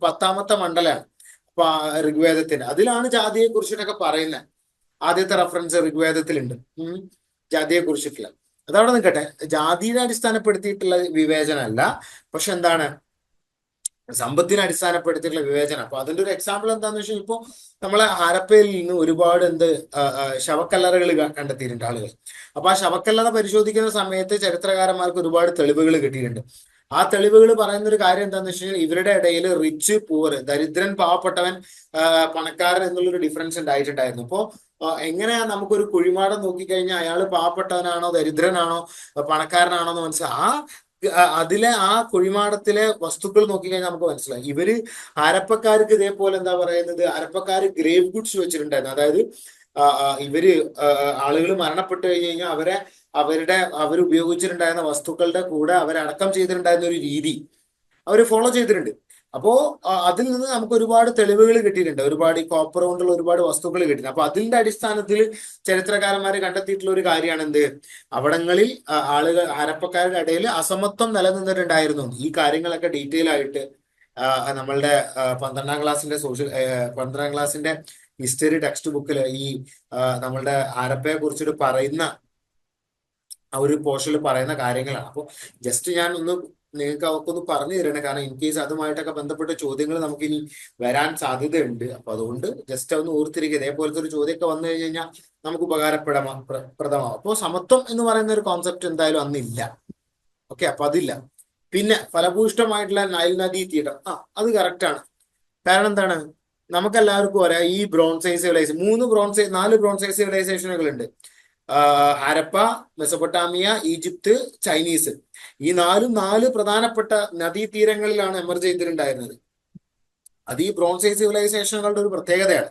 10ാമത്തെ മണ്ഡലമാണ്. അപ്പൊ ഋഗ്വേദത്തിന് അതിലാണ് ജാതിയെ കുറിച്ചിട്ടൊക്കെ പറയുന്നത്. ആദ്യത്തെ റെഫറൻസ് ഋഗ്വേദത്തിലുണ്ട് ജാതിയെ കുറിച്ചിട്ടുള്ള. അതവിടെ നിൽക്കട്ടെ. ജാതിയെ അടിസ്ഥാനപ്പെടുത്തിയിട്ടുള്ള വിവേചനമല്ല, പക്ഷെ എന്താണ്, സമ്പത്തിനെ അടിസ്ഥാനപ്പെടുത്തിയിട്ടുള്ള വിവേചനം. അപ്പൊ അതിന്റെ ഒരു എക്സാമ്പിൾ എന്താന്ന് വെച്ചാൽ, ഇപ്പോ നമ്മളെ ഹാരപ്പയിൽ നിന്ന് ഒരുപാട് ശവക്കല്ലറകൾ കണ്ടെത്തിയിട്ടുണ്ട് ആളുകൾ. അപ്പൊ ആ ശവക്കല്ലറ പരിശോധിക്കുന്ന സമയത്ത് ചരിത്രകാരന്മാർക്ക് ഒരുപാട് തെളിവുകൾ കിട്ടിയിട്ടുണ്ട്. ആ തെളിവുകൾ പറയുന്ന ഒരു കാര്യം എന്താണെന്ന് വെച്ച് കഴിഞ്ഞാൽ, ഇവരുടെ ഇടയിൽ റിച്ച് പൂവർ, ദരിദ്രൻ പാവപ്പെട്ടവൻ പണക്കാരൻ എന്നുള്ളൊരു ഡിഫറൻസ് ഉണ്ടായിട്ടുണ്ടായിരുന്നു. അപ്പോ എങ്ങനെയാ നമുക്കൊരു കുഴിമാടം നോക്കിക്കഴിഞ്ഞാൽ അയാൾ പാവപ്പെട്ടവനാണോ ദരിദ്രനാണോ പണക്കാരനാണോ എന്ന് മനസ്സിലാവും. അതിലെ ആ കുഴിമാടത്തിലെ വസ്തുക്കൾ നോക്കിക്കഴിഞ്ഞാൽ നമുക്ക് മനസ്സിലായി. ഇവര് ഹരപ്പക്കാർക്ക് ഇതേപോലെ എന്താ പറയുന്നത്, ഹരപ്പക്കാര് ഗ്രേവ് ഗുഡ്സ് വെച്ചിട്ടുണ്ടായിരുന്നു. അതായത് ഇവര് ആളുകൾ മരണപ്പെട്ടു കഴിഞ്ഞാൽ അവർ ഉപയോഗിച്ചിട്ടുണ്ടായിരുന്ന വസ്തുക്കളുടെ കൂടെ അവരടക്കം ചെയ്തിട്ടുണ്ടായിരുന്ന ഒരു രീതി അവർ ഫോളോ ചെയ്തിട്ടുണ്ട്. അപ്പോ അതിൽ നിന്ന് നമുക്ക് ഒരുപാട് തെളിവുകൾ കിട്ടിയിട്ടുണ്ട്. ഒരുപാട് ഈ കോപ്പർ കൊണ്ടുള്ള ഒരുപാട് വസ്തുക്കൾ കിട്ടിയിട്ടുണ്ട്. അപ്പൊ അതിന്റെ അടിസ്ഥാനത്തിൽ ചരിത്രകാരന്മാർ കണ്ടെത്തിയിട്ടുള്ള ഒരു കാര്യമാണ് എന്ത്, അവിടങ്ങളിൽ ഹരപ്പക്കാരുടെ ഇടയിൽ അസമത്വം നിലനിന്നിട്ടുണ്ടായിരുന്നു. ഈ കാര്യങ്ങളൊക്കെ ഡീറ്റെയിൽ ആയിട്ട് നമ്മളുടെ 12ാം ക്ലാസ്സിന്റെ ഹിസ്റ്ററി ടെക്സ്റ്റ് ബുക്കിൽ ഈ നമ്മളുടെ ഹരപ്പയെ കുറിച്ചിട്ട് പറയുന്ന ആ ഒരു പോർഷനിൽ പറയുന്ന കാര്യങ്ങളാണ്. അപ്പോൾ ജസ്റ്റ് ഞാൻ നിങ്ങൾക്ക് അവർക്കൊന്ന് പറഞ്ഞു തരണം. കാരണം ഇൻ കേസ് അതുമായിട്ടൊക്കെ ബന്ധപ്പെട്ട ചോദ്യങ്ങൾ നമുക്ക് ഇനി വരാൻ സാധ്യതയുണ്ട്. അപ്പൊ അതുകൊണ്ട് ജസ്റ്റ് ഒന്ന് ഓർത്തിരിക്കുക. ഇതേപോലത്തെ ഒരു ചോദ്യമൊക്കെ വന്നു കഴിഞ്ഞാൽ നമുക്ക് പ്രദമാവും. അപ്പോൾ സമത്വം എന്ന് പറയുന്ന ഒരു കോൺസെപ്റ്റ് എന്തായാലും അന്നില്ല. ഓക്കെ, അപ്പൊ അതില്ല. പിന്നെ ഫലഭൂയിഷ്ടമായിട്ടുള്ള നൈൽ നദീ തീരം, അത് കറക്റ്റ് ആണ്. കാരണം എന്താണ്, നമുക്കെല്ലാവർക്കും അറിയാം ഈ ബ്രോൺസൈസ് സിവിലൈസേഷൻ നാല് ബ്രോൺസൈസ് സിവിലൈസേഷനുകൾ ഉണ്ട്. Harappa, Mesopotamia, Egypt, Chinese. ഈ നാല് പ്രധാനപ്പെട്ട നദീതീരങ്ങളിലാണ് എമർജ് ചെയ്തിട്ടുണ്ടായിരുന്നത്. അത് ഈ ബ്രോൺസൈസ് സിവിലൈസേഷനുകളുടെ ഒരു പ്രത്യേകതയാണ്.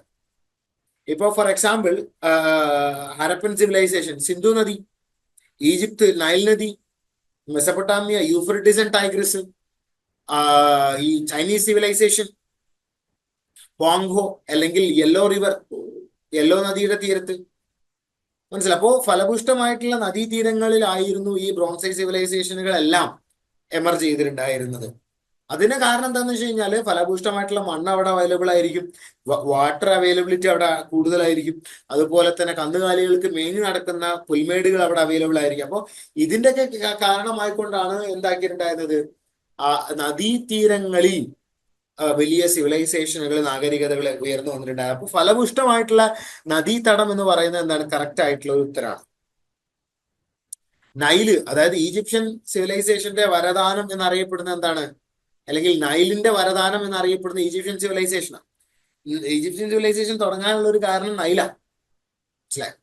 ഇപ്പൊ for example Harappan civilisation Sindhu നദി, ഈജിപ്ത് നൈൽ നദി, മെസപ്പൊട്ടാമിയ യൂഫ്രട്ടീസ് ആൻഡ് ടൈഗ്രിസ്, ഈ ചൈനീസ് സിവിലൈസേഷൻ പോങ്ഹോ അല്ലെങ്കിൽ യെല്ലോ റിവർ, യെല്ലോ നദിയുടെ തീരത്ത്. മനസ്സിലായി. അപ്പോ ഫലഭൂഷ്ടമായിട്ടുള്ള നദീതീരങ്ങളിലായിരുന്നു ഈ ബ്രോൺസൈസ് സിവിലൈസേഷനുകളെല്ലാം എമർജ് ചെയ്തിട്ടുണ്ടായിരുന്നത്. അതിന് കാരണം എന്താണെന്ന് വെച്ച് കഴിഞ്ഞാൽ ഫലഭൂഷ്ടമായിട്ടുള്ള മണ്ണ് അവിടെ അവൈലബിൾ ആയിരിക്കും, വാട്ടർ അവൈലബിലിറ്റി അവിടെ കൂടുതലായിരിക്കും, അതുപോലെ തന്നെ കന്നുകാലികൾക്ക് മേഞ്ഞു നടക്കുന്ന പുൽമേടുകൾ അവിടെ അവൈലബിൾ ആയിരിക്കും. അപ്പോൾ ഇതിൻ്റെയൊക്കെ കാരണമായിക്കൊണ്ടാണ് എന്താക്കിയിട്ടുണ്ടായിരുന്നത്, ആ നദീതീരങ്ങളിൽ വലിയ സിവിലൈസേഷനുകൾ, നാഗരികതകൾ ഉയർന്നു വന്നിട്ടുണ്ടായത്. അപ്പൊ ഫലഭൂഷ്ടമായിട്ടുള്ള നദീതടം എന്ന് പറയുന്നത് എന്താണ്? കറക്റ്റ് ആയിട്ടുള്ള ഒരു ഉത്തരമാണ്. നൈല്, അതായത് ഈജിപ്ഷ്യൻ സിവിലൈസേഷന്റെ വരദാനം എന്നറിയപ്പെടുന്ന എന്താണ്, അല്ലെങ്കിൽ നൈലിന്റെ വരദാനം എന്നറിയപ്പെടുന്ന ഈജിപ്ഷ്യൻ സിവിലൈസേഷനാണ്. ഈജിപ്ഷ്യൻ സിവിലൈസേഷൻ തുടങ്ങാനുള്ള ഒരു കാരണം നൈലാണ്. മനസ്സിലായി.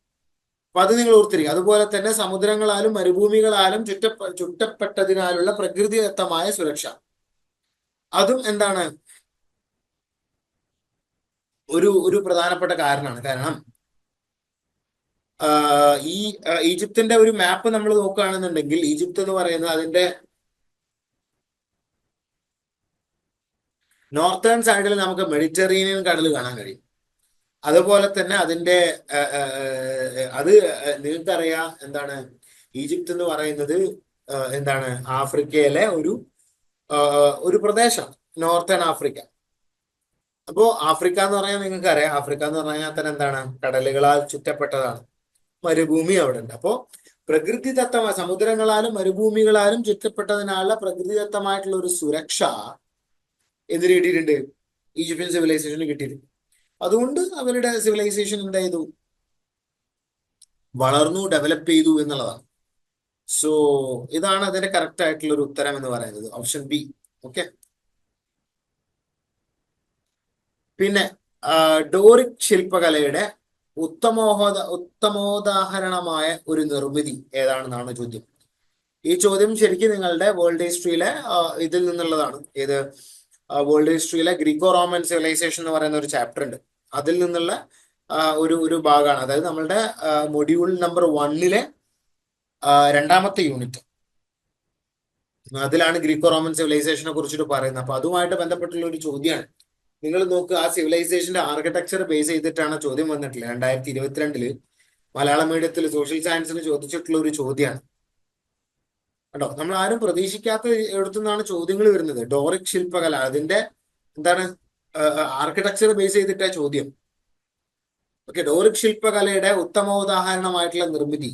അപ്പൊ അത് നിങ്ങൾ ഓർത്തിരിക്കുക. അതുപോലെ തന്നെ സമുദ്രങ്ങളാലും മരുഭൂമികളാലും ചുറ്റപ്പെട്ടതിനാലുള്ള പ്രകൃതിദത്തമായ സുരക്ഷ, അതും എന്താണ് ഒരു പ്രധാനപ്പെട്ട കാരണമാണ്. കാരണം ഈ ഈജിപ്തിന്റെ ഒരു മാപ്പ് നമ്മൾ നോക്കുകയാണെന്നുണ്ടെങ്കിൽ, ഈജിപ്ത് എന്ന് പറയുന്നത് അതിന്റെ നോർത്തേൺ സൈഡിൽ നമുക്ക് മെഡിറ്ററേനിയൻ കടൽ കാണാൻ കഴിയും. അതുപോലെ തന്നെ അതിന്റെ അത് നിങ്ങൾക്കറിയാം എന്താണ്, ഈജിപ്ത് എന്ന് പറയുന്നത് എന്താണ്, ആഫ്രിക്കയിലെ ഒരു പ്രദേശം, നോർത്തേൺ ആഫ്രിക്ക. അപ്പോ ആഫ്രിക്ക എന്ന് പറഞ്ഞാൽ നിങ്ങൾക്ക് അറിയാം, ആഫ്രിക്ക എന്ന് പറഞ്ഞാൽ തന്നെ എന്താണ്, കടലുകളാൽ ചുറ്റപ്പെട്ടതാണ്, മരുഭൂമി അവിടെ ഉണ്ട്. അപ്പോ പ്രകൃതിദത്തമായ സമുദ്രങ്ങളാലും മരുഭൂമികളാലും ചുറ്റപ്പെട്ടതിനാലുള്ള പ്രകൃതിദത്തമായിട്ടുള്ള ഒരു സുരക്ഷ എന്തിനു കിട്ടിയിട്ടുണ്ട്? ഈജിപ്ഷ്യൻ സിവിലൈസേഷന് കിട്ടിയിട്ടുണ്ട്. അതുകൊണ്ട് അവരുടെ സിവിലൈസേഷൻ എന്ത് ചെയ്തു? വളർന്നു, ഡെവലപ്പ് ചെയ്തു എന്നുള്ളതാണ്. സോ ഇതാണ് അതിന്റെ കറക്റ്റ് ആയിട്ടുള്ള ഒരു ഉത്തരം എന്ന് പറയുന്നത്, ഓപ്ഷൻ ബി. ഓക്കെ. പിന്നെ ഡോറിക് ശില്പകലയുടെ ഉത്തമോദാഹരണമായ ഒരു നിർമ്മിതി ഏതാണെന്നാണ് ചോദ്യം. ഈ ചോദ്യം ശരിക്കും നിങ്ങളുടെ വേൾഡ് ഹിസ്റ്ററിയിലെ ഇതിൽ നിന്നുള്ളതാണ്. ഏത് വേൾഡ് ഹിസ്റ്ററിയിലെ ഗ്രീക്കോ റോമൻ സിവിലൈസേഷൻ എന്ന് പറയുന്ന ഒരു ചാപ്റ്റർ ഉണ്ട്, അതിൽ നിന്നുള്ള ഒരു ഭാഗമാണ്. അതായത് നമ്മളുടെ മൊഡ്യൂൾ നമ്പർ 1 രണ്ടാമത്തെ യൂണിറ്റ്, അതിലാണ് ഗ്രീക്കോ റോമൻ സിവിലൈസേഷനെ കുറിച്ചിട്ട് പറയുന്നത്. അപ്പൊ അതുമായിട്ട് ബന്ധപ്പെട്ടുള്ള ഒരു ചോദ്യമാണ്. നിങ്ങൾ നോക്കുക, ആ സിവിലൈസേഷന്റെ ആർക്കിടെക്ചർ ബേസ് ചെയ്തിട്ടാണ് ചോദ്യം വന്നിട്ടില്ല. 2022 മലയാളം മീഡിയത്തിൽ സോഷ്യൽ സയൻസിന് ചോദിച്ചിട്ടുള്ള ഒരു ചോദ്യമാണ് കേട്ടോ. നമ്മൾ ആരും പ്രതീക്ഷിക്കാത്ത എടുത്തുനിന്നാണ് ചോദ്യങ്ങൾ വരുന്നത്. ഡോറിക് ശില്പകല, അതിന്റെ എന്താണ്, ആർക്കിടെക്ചർ ബേസ് ചെയ്തിട്ടാ ചോദ്യം. ഓക്കെ. ഡോറിക് ശില്പകലയുടെ ഉത്തമോദാഹരണമായിട്ടുള്ള നിർമ്മിതി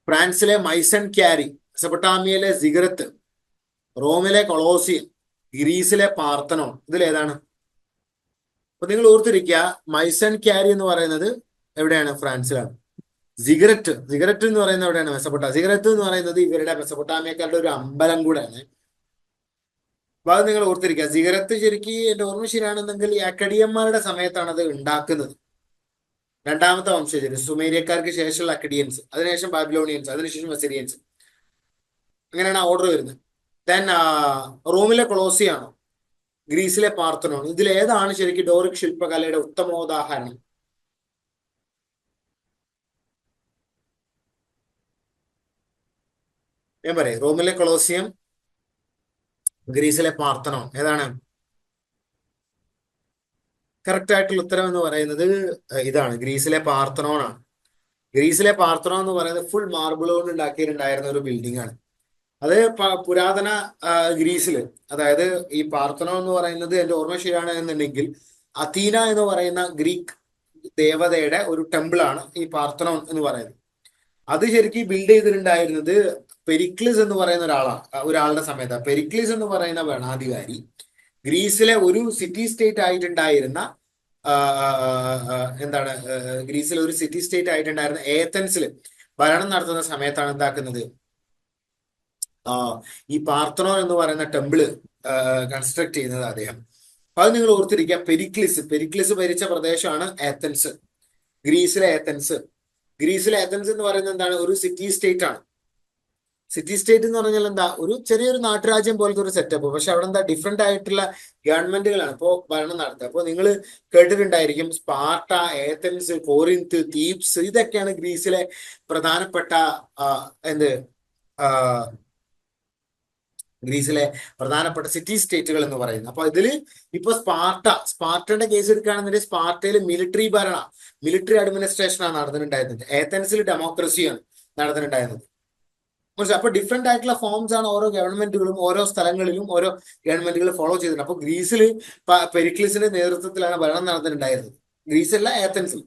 ഫ്രാൻസിലെ മൈസൺ ക്യാരി, മെസൊപ്പൊട്ടാമിയയിലെ സിഗരത്ത്, റോമിലെ കൊളോസിയം, ഗ്രീസിലെ പാർത്തനോൺ. ഇതിലേതാണ്? അപ്പൊ നിങ്ങൾ ഓർത്തിരിക്കുക, മൈസൺ ക്യാരി എന്ന് പറയുന്നത് എവിടെയാണ്? ഫ്രാൻസിലാണ്. സിഗരറ്റ് എന്ന് പറയുന്നത് എവിടെയാണ്? സിഗരറ്റ് എന്ന് പറയുന്നത് ഇവരുടെ മെസൊപ്പൊട്ടാമിയക്കാരുടെ ഒരു അമ്പലം കൂടെയാണ്. അപ്പൊ അത് നിങ്ങൾ ഓർത്തിരിക്കുക. സിഗരറ്റ് ശരിക്കും എന്റെ ഓർമ്മ ശരിയാണെന്നെങ്കിൽ ഈ അക്കഡിയന്മാരുടെ സമയത്താണ് അത് ഉണ്ടാക്കുന്നത്. രണ്ടാമത്തെ വംശജര്, സുമേരിയക്കാർക്ക് ശേഷമുള്ള അക്കഡിയൻസ്, അതിനുശേഷം ബാബിലോണിയൻസ്, അതിനുശേഷം അസിറിയൻസ്, അങ്ങനെയാണ് ഓർഡർ വരുന്നത്. ദെൻ റോമിലെ കൊളോസിയാണോ, ഗ്രീസിലെ പാർത്തനോൺ, ഇതിലേതാണ് ശരിക്കും ഡോറിക് ശില്പകലയുടെ ഉത്തമോദാഹരണം? ഞാൻ പറയാം, റോമിലെ കൊളോസിയം, ഗ്രീസിലെ പാർത്തനോൺ. ഏതാണ് കറക്റ്റ് ആയിട്ടുള്ള ഉത്തരം എന്ന് പറയുന്നത്? ഇതാണ്, ഗ്രീസിലെ പാർത്തനോൺ ആണ്. ഗ്രീസിലെ പാർത്തനോൺ എന്ന് പറയുന്നത് ഫുൾ മാർബിൾ കൊണ്ട് ഉണ്ടാക്കിയിട്ടുണ്ടായിരുന്ന ഒരു ബിൽഡിംഗ് ആണ്. അത് പുരാതന ഗ്രീസില്, അതായത് ഈ പാർത്തനോൺ എന്ന് പറയുന്നത് എന്റെ ഓർമ്മ ശരിയാണ് എന്നുണ്ടെങ്കിൽ അഥീന എന്ന് പറയുന്ന ഗ്രീക്ക് ദേവതയുടെ ഒരു ടെമ്പിൾ ആണ് ഈ പാർത്തനോൺ എന്ന് പറയുന്നത്. അത് ശരിക്കും ബിൽഡ് ചെയ്തിട്ടുണ്ടായിരുന്നത് പെരിക്ലിസ് എന്ന് പറയുന്ന ഒരാളുടെ സമയത്താണ്. പെരിക്ലിസ് എന്ന് പറയുന്ന ഭരണാധികാരി ഗ്രീസിലെ ഒരു സിറ്റി സ്റ്റേറ്റ് ആയിട്ടുണ്ടായിരുന്ന എന്താണ്, ഗ്രീസിലെ ഒരു സിറ്റി സ്റ്റേറ്റ് ആയിട്ടുണ്ടായിരുന്ന ഏഥൻസിൽ ഭരണം നടത്തുന്ന സമയത്താണ് എന്താക്കുന്നത്, ആ, ഈ പാർത്തനോൺ എന്ന് പറയുന്ന ടെമ്പിള് കൺസ്ട്രക്ട് ചെയ്യുന്നത് അദ്ദേഹം. അപ്പൊ അത് നിങ്ങൾ ഓർത്തിരിക്കുക. പെരിക്ലിസ് ഭരിച്ച പ്രദേശമാണ് ഏത്തൻസ്, ഗ്രീസിലെ ഏത്തൻസ്. ഗ്രീസിലെ ഏത്തൻസ് എന്ന് പറയുന്നത് എന്താണ്? ഒരു സിറ്റി സ്റ്റേറ്റ് ആണ്. സിറ്റി സ്റ്റേറ്റ് എന്ന് പറഞ്ഞാൽ എന്താ? ഒരു ചെറിയൊരു നാട്ടുരാജ്യം പോലത്തെ ഒരു സെറ്റപ്പ്. പക്ഷെ അവിടെ എന്താ? ഡിഫറെന്റ് ആയിട്ടുള്ള ഗവൺമെന്റുകളാണ് ഇപ്പോൾ ഭരണം നടത്തുക. അപ്പോൾ നിങ്ങൾ കേട്ടിട്ടുണ്ടായിരിക്കും സ്പാർട്ട, ഏത്തൻസ്, കോറിന്ത്, തീബ്സ്, ഇതൊക്കെയാണ് ഗ്രീസിലെ പ്രധാനപ്പെട്ട ആ, എന്ത് ആ, ഗ്രീസിലെ പ്രധാനപ്പെട്ട സിറ്റി സ്റ്റേറ്റുകൾ എന്ന് പറയുന്നത്. അപ്പൊ ഇതില് ഇപ്പൊ സ്പാർട്ടയുടെ കേസ് എടുക്കുകയാണെന്നുണ്ടെങ്കിൽ സ്പാർട്ടയിൽ മിലിറ്ററി അഡ്മിനിസ്ട്രേഷനാണ് നടന്നിട്ടുണ്ടായിരുന്നത്. ഏത്തൻസിൽ ഡെമോക്രസിയാണ് നടന്നിട്ടുണ്ടായിരുന്നത്. മനസ്സിലായി? അപ്പൊ ഡിഫറെന്റ് ആയിട്ടുള്ള ഫോംസ് ആണ് ഓരോ ഗവൺമെന്റുകളും ഓരോ സ്ഥലങ്ങളിലും ഓരോ ഗവൺമെന്റുകൾ ഫോളോ ചെയ്തിട്ടുണ്ട്. അപ്പൊ ഗ്രീസിൽ പെരിക്ലിസിന്റെ നേതൃത്വത്തിലാണ് ഭരണം നടന്നിട്ടുണ്ടായിരുന്നത്. ഗ്രീസല്ല, ഏത്തൻസിൽ.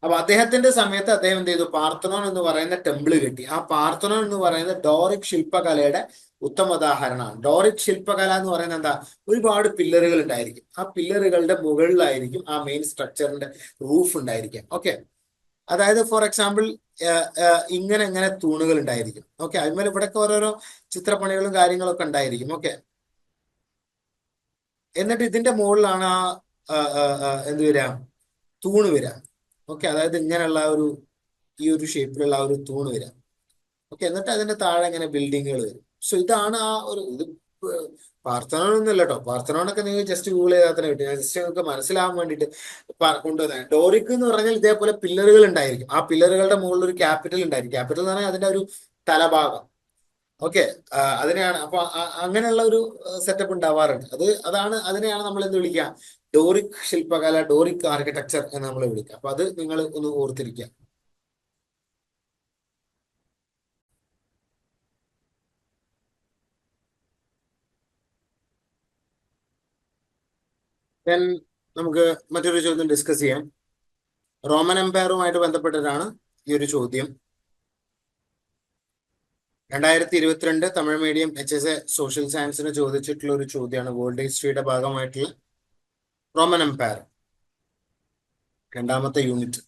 അപ്പൊ അദ്ദേഹത്തിന്റെ സമയത്ത് അദ്ദേഹം എന്ത് ചെയ്തു? പാർത്തനോൺ എന്ന് പറയുന്ന ടെമ്പിള് കെട്ടി. ആ പാർത്തനോൺ എന്ന് പറയുന്നത് ഡോറിക് ശില്പകലയുടെ ഉത്തമ ഉദാഹരണമാണ്. ഡോറിക് ശില്പകല എന്ന് പറയുന്നത് എന്താ? ഒരുപാട് പില്ലറുകൾ ഉണ്ടായിരിക്കും. ആ പില്ലറുകളുടെ മുകളിലായിരിക്കും ആ മെയിൻ സ്ട്രക്ചറിന്റെ റൂഫ് ഉണ്ടായിരിക്കാം. ഓക്കെ, അതായത് ഫോർ എക്സാമ്പിൾ ഇങ്ങനെ തൂണുകൾ ഉണ്ടായിരിക്കും. ഓക്കെ, അതുപോലെ ഇവിടെയൊക്കെ ഓരോരോ ചിത്രപ്പണികളും കാര്യങ്ങളൊക്കെ ഉണ്ടായിരിക്കും. ഓക്കെ, എന്നിട്ട് ഇതിന്റെ മുകളിലാണ് എന്ത് വരിക? തൂണ് വരിക. ഓക്കെ, അതായത് ഇങ്ങനെയുള്ള ഈ ഒരു ഷേപ്പിലുള്ള ആ ഒരു തൂണ് വരിക. ഓക്കെ, എന്നിട്ട് അതിന്റെ താഴെ ഇങ്ങനെ ബിൽഡിങ്ങുകൾ വരും. സോ ഇതാണ് ആ ഒരു ഇത്. പാർത്തനോൺ ഒന്നുമല്ല കേട്ടോ. പാർത്തനോണൊക്കെ നിങ്ങൾ ജസ്റ്റ് ഗൂഗിൾ ചെയ്താൽ തന്നെ കിട്ടും. ഞാൻ ജസ്റ്റ് നിങ്ങൾക്ക് മനസ്സിലാവാൻ വേണ്ടിയിട്ട് കൊണ്ടുവന്നതാണ്. ഡോറിക് എന്ന് പറഞ്ഞാൽ ഇതേപോലെ പില്ലറുകൾ ഉണ്ടായിരിക്കും. ആ പില്ലറുകളുടെ മുകളിൽ ഒരു ക്യാപിറ്റൽ ഉണ്ടായിരിക്കും. ക്യാപിറ്റൽ എന്ന് പറഞ്ഞാൽ അതിന്റെ ഒരു തലഭാഗം. ഓക്കെ, അതിനെയാണ്. അപ്പൊ അങ്ങനെയുള്ള ഒരു സെറ്റപ്പ് ഉണ്ടാവാറുണ്ട്. അതിനെയാണ് നമ്മൾ എന്ത് വിളിക്കുക? ഡോറിക് ശില്പകല, ഡോറിക് ആർക്കിടെക്ചർ എന്ന് നമ്മൾ വിളിക്കുക. അപ്പൊ അത് നിങ്ങൾ ഒന്ന് ഓർത്തിരിക്കുക. ദെൻ നമുക്ക് മറ്റൊരു ചോദ്യം ഡിസ്കസ് ചെയ്യാം. റോമൻ എംപയറുമായിട്ട് ബന്ധപ്പെട്ടിട്ടാണ് ഈ ഒരു ചോദ്യം. 2022 തമിഴ് മീഡിയം HSA സോഷ്യൽ സയൻസിന് ചോദിച്ചിട്ടുള്ള ഒരു ചോദ്യമാണ്. വേൾഡ് ഹിസ്റ്ററിയുടെ ഭാഗമായിട്ടുള്ള റോമൻ എംപയർ, രണ്ടാമത്തെ യൂണിറ്റ്.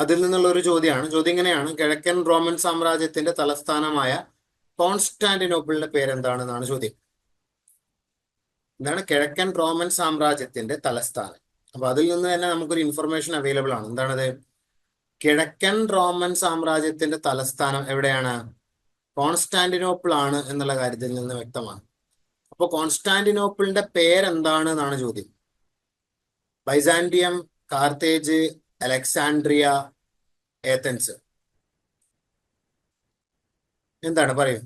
അതിൽ നിന്നുള്ള ഒരു ചോദ്യമാണ്. ചോദ്യം ഇങ്ങനെയാണ്: കിഴക്കൻ റോമൻ സാമ്രാജ്യത്തിന്റെ തലസ്ഥാനമായ കോൺസ്റ്റാന്റിനോപ്പിളിന്റെ പേരെന്താണെന്നാണ് ചോദ്യം. എന്താണ് കിഴക്കൻ റോമൻ സാമ്രാജ്യത്തിന്റെ തലസ്ഥാനം? അപ്പൊ അതിൽ നിന്ന് തന്നെ നമുക്കൊരു ഇൻഫർമേഷൻ അവൈലബിൾ ആണ്. എന്താണത്? കിഴക്കൻ റോമൻ സാമ്രാജ്യത്തിന്റെ തലസ്ഥാനം എവിടെയാണ്? കോൺസ്റ്റാന്റിനോപ്പിൾ ആണ് എന്നുള്ള കാര്യത്തിൽ നിന്ന് വ്യക്തമാണ്. അപ്പൊ കോൺസ്റ്റാന്റിനോപ്പിളിന്റെ പേരെന്താണ് എന്നാണ് ചോദ്യം. Byzantium, Carthage, Alexandria, Athens? എന്താണ്? പറയൂ,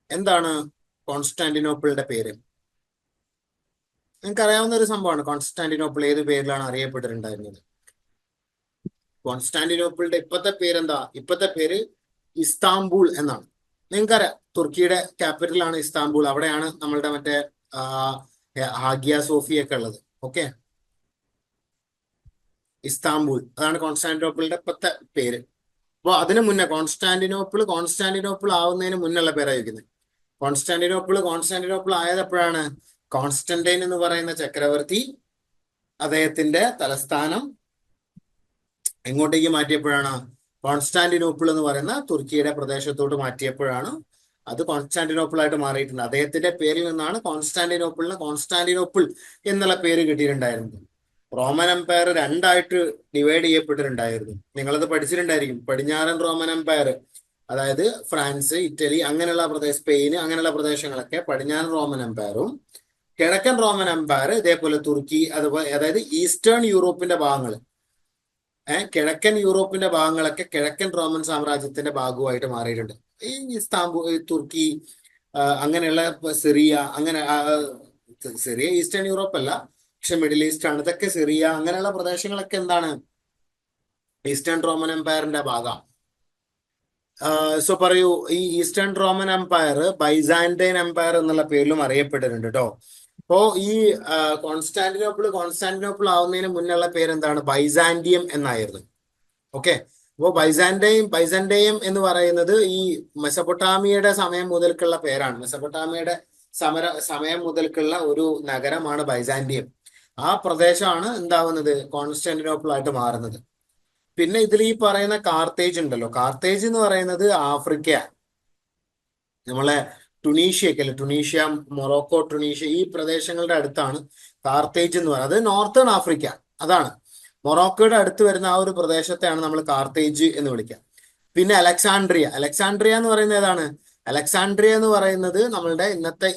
എന്താണ് കോൺസ്റ്റാന്റിനോപ്പിളിന്റെ പേര്? നിങ്ങൾക്ക് അറിയാവുന്ന ഒരു സംഭവമാണ്. കോൺസ്റ്റാന്റിനോപ്പിൾ ഏത് പേരിലാണ് അറിയപ്പെട്ടിട്ടുണ്ടായിരുന്നത്? കോൺസ്റ്റാന്റിനോപ്പിളിന്റെ ഇപ്പോഴത്തെ പേരെന്താ? ഇപ്പോഴത്തെ പേര് ഇസ്താംബൂൾ എന്നാണ്. നിങ്ങൾക്കറിയാം, തുർക്കിയുടെ ക്യാപിറ്റൽ ആണ് ഇസ്താംബൂൾ. അവിടെയാണ് നമ്മളുടെ മറ്റേ ഹാഗിയ സോഫിയ ഒക്കെ ഉള്ളത്. ഓക്കെ, ഇസ്താംബൂൾ, അതാണ് കോൺസ്റ്റാന്റിനോപ്പിളിന്റെ ഇപ്പോഴത്തെ പേര്. അപ്പോൾ അതിന് മുന്നേ കോൺസ്റ്റാന്റിനോപ്പിൾ ആവുന്നതിന് മുന്നുള്ള പേരായിരിക്കുന്നത്. കോൺസ്റ്റാന്റിനോപ്പിൾ ആയത് എപ്പോഴാണ്? കോൺസ്റ്റന്റൈൻ എന്ന് പറയുന്ന ചക്രവർത്തി അദ്ദേഹത്തിന്റെ തലസ്ഥാനം എങ്ങോട്ടേക്ക് മാറ്റിയപ്പോഴാണ്? കോൺസ്റ്റാന്റിനോപ്പിൾ എന്ന് പറയുന്ന തുർക്കിയുടെ പ്രദേശത്തോട്ട് മാറ്റിയപ്പോഴാണ് അത് കോൺസ്റ്റാന്റിനോപ്പിൾ ആയിട്ട് മാറിയിട്ടുണ്ട്. അദ്ദേഹത്തിന്റെ പേരിൽ നിന്നാണ് കോൺസ്റ്റാന്റിനോപ്പിൾ എന്നുള്ള പേര് കിട്ടിയിട്ടുണ്ടായിരുന്നത്. റോമൻ എംപയർ രണ്ടായിട്ട് ഡിവൈഡ് ചെയ്യപ്പെട്ടിട്ടുണ്ടായിരുന്നു. നിങ്ങളത് പഠിച്ചിട്ടുണ്ടായിരിക്കും. പടിഞ്ഞാറൻ റോമൻ എംപയർ, അതായത് ഫ്രാൻസ്, ഇറ്റലി, അങ്ങനെയുള്ള സ്പെയിൻ, അങ്ങനെയുള്ള പ്രദേശങ്ങളൊക്കെ പടിഞ്ഞാറൻ റോമൻ എംപയറും, കിഴക്കൻ റോമൻ എംപയർ ഇതേപോലെ തുർക്കി, അതുപോലെ അതായത് ഈസ്റ്റേൺ യൂറോപ്പിന്റെ ഭാഗങ്ങൾ, കിഴക്കൻ യൂറോപ്പിന്റെ ഭാഗങ്ങളൊക്കെ കിഴക്കൻ റോമൻ സാമ്രാജ്യത്തിന്റെ ഭാഗമായിട്ട് മാറിയിട്ടുണ്ട്. ഈ ഇസ്താംബൂൾ, തുർക്കി, അങ്ങനെയുള്ള സിറിയ, സിറിയ ഈസ്റ്റേൺ യൂറോപ്പ് അല്ല, പക്ഷെ മിഡിൽ ഈസ്റ്റ് ആണ്. ഇതൊക്കെ സിറിയ, അങ്ങനെയുള്ള പ്രദേശങ്ങളൊക്കെ എന്താണ്? ഈസ്റ്റേൺ റോമൻ എംപയറിന്റെ ഭാഗം. സോ പറയൂ, ഈ eastern Roman empire Byzantine empire എന്നുള്ള പേരിലും അറിയപ്പെട്ടിട്ടുണ്ട് കേട്ടോ. അപ്പോ ഈ കോൺസ്റ്റാന്റിനോപ്പിൾ ആവുന്നതിന് മുന്നുള്ള പേരെന്താണ്? ബൈസാന്റിയം എന്നായിരുന്നു. ഓക്കെ, അപ്പോൾ ബൈസാന്റൈം എന്ന് പറയുന്നത് ഈ മെസപ്പൊട്ടാമിയയുടെ സമയം മുതൽക്കുള്ള പേരാണ്. മെസപ്പൊട്ടാമിയയുടെ സമയം മുതൽക്കുള്ള ഒരു നഗരമാണ് ബൈസാന്റിയം. ആ പ്രദേശമാണ് എന്താവുന്നത്? കോൺസ്റ്റാന്റിനോപ്പിൾ ആയിട്ട് മാറുന്നത്. പിന്നെ ഇതിൽ ഈ പറയുന്ന കാർത്തേജ് ഉണ്ടല്ലോ, കാർത്തേജ് എന്ന് പറയുന്നത് ആഫ്രിക്ക, നമ്മളെ ടുണീഷ്യയൊക്കെ അല്ലെ, ടുണീഷ്യ, മൊറോക്കോ, ടുണീഷ്യ ഈ പ്രദേശങ്ങളുടെ അടുത്താണ് കാർത്തേജ് എന്ന് പറയുന്നത്. അത് നോർത്തേൺ ആഫ്രിക്ക, അതാണ് മൊറോക്കോയുടെ അടുത്ത് വരുന്ന ആ ഒരു പ്രദേശത്തെയാണ് നമ്മൾ കാർത്തേജ് എന്ന് വിളിക്കുക. പിന്നെ അലക്സാണ്ട്രിയ, അലക്സാണ്ട്രിയ എന്ന് പറയുന്നത് ഏതാണ്? അലക്സാണ്ട്രിയ എന്ന് പറയുന്നത് നമ്മളുടെ ഇന്നത്തെ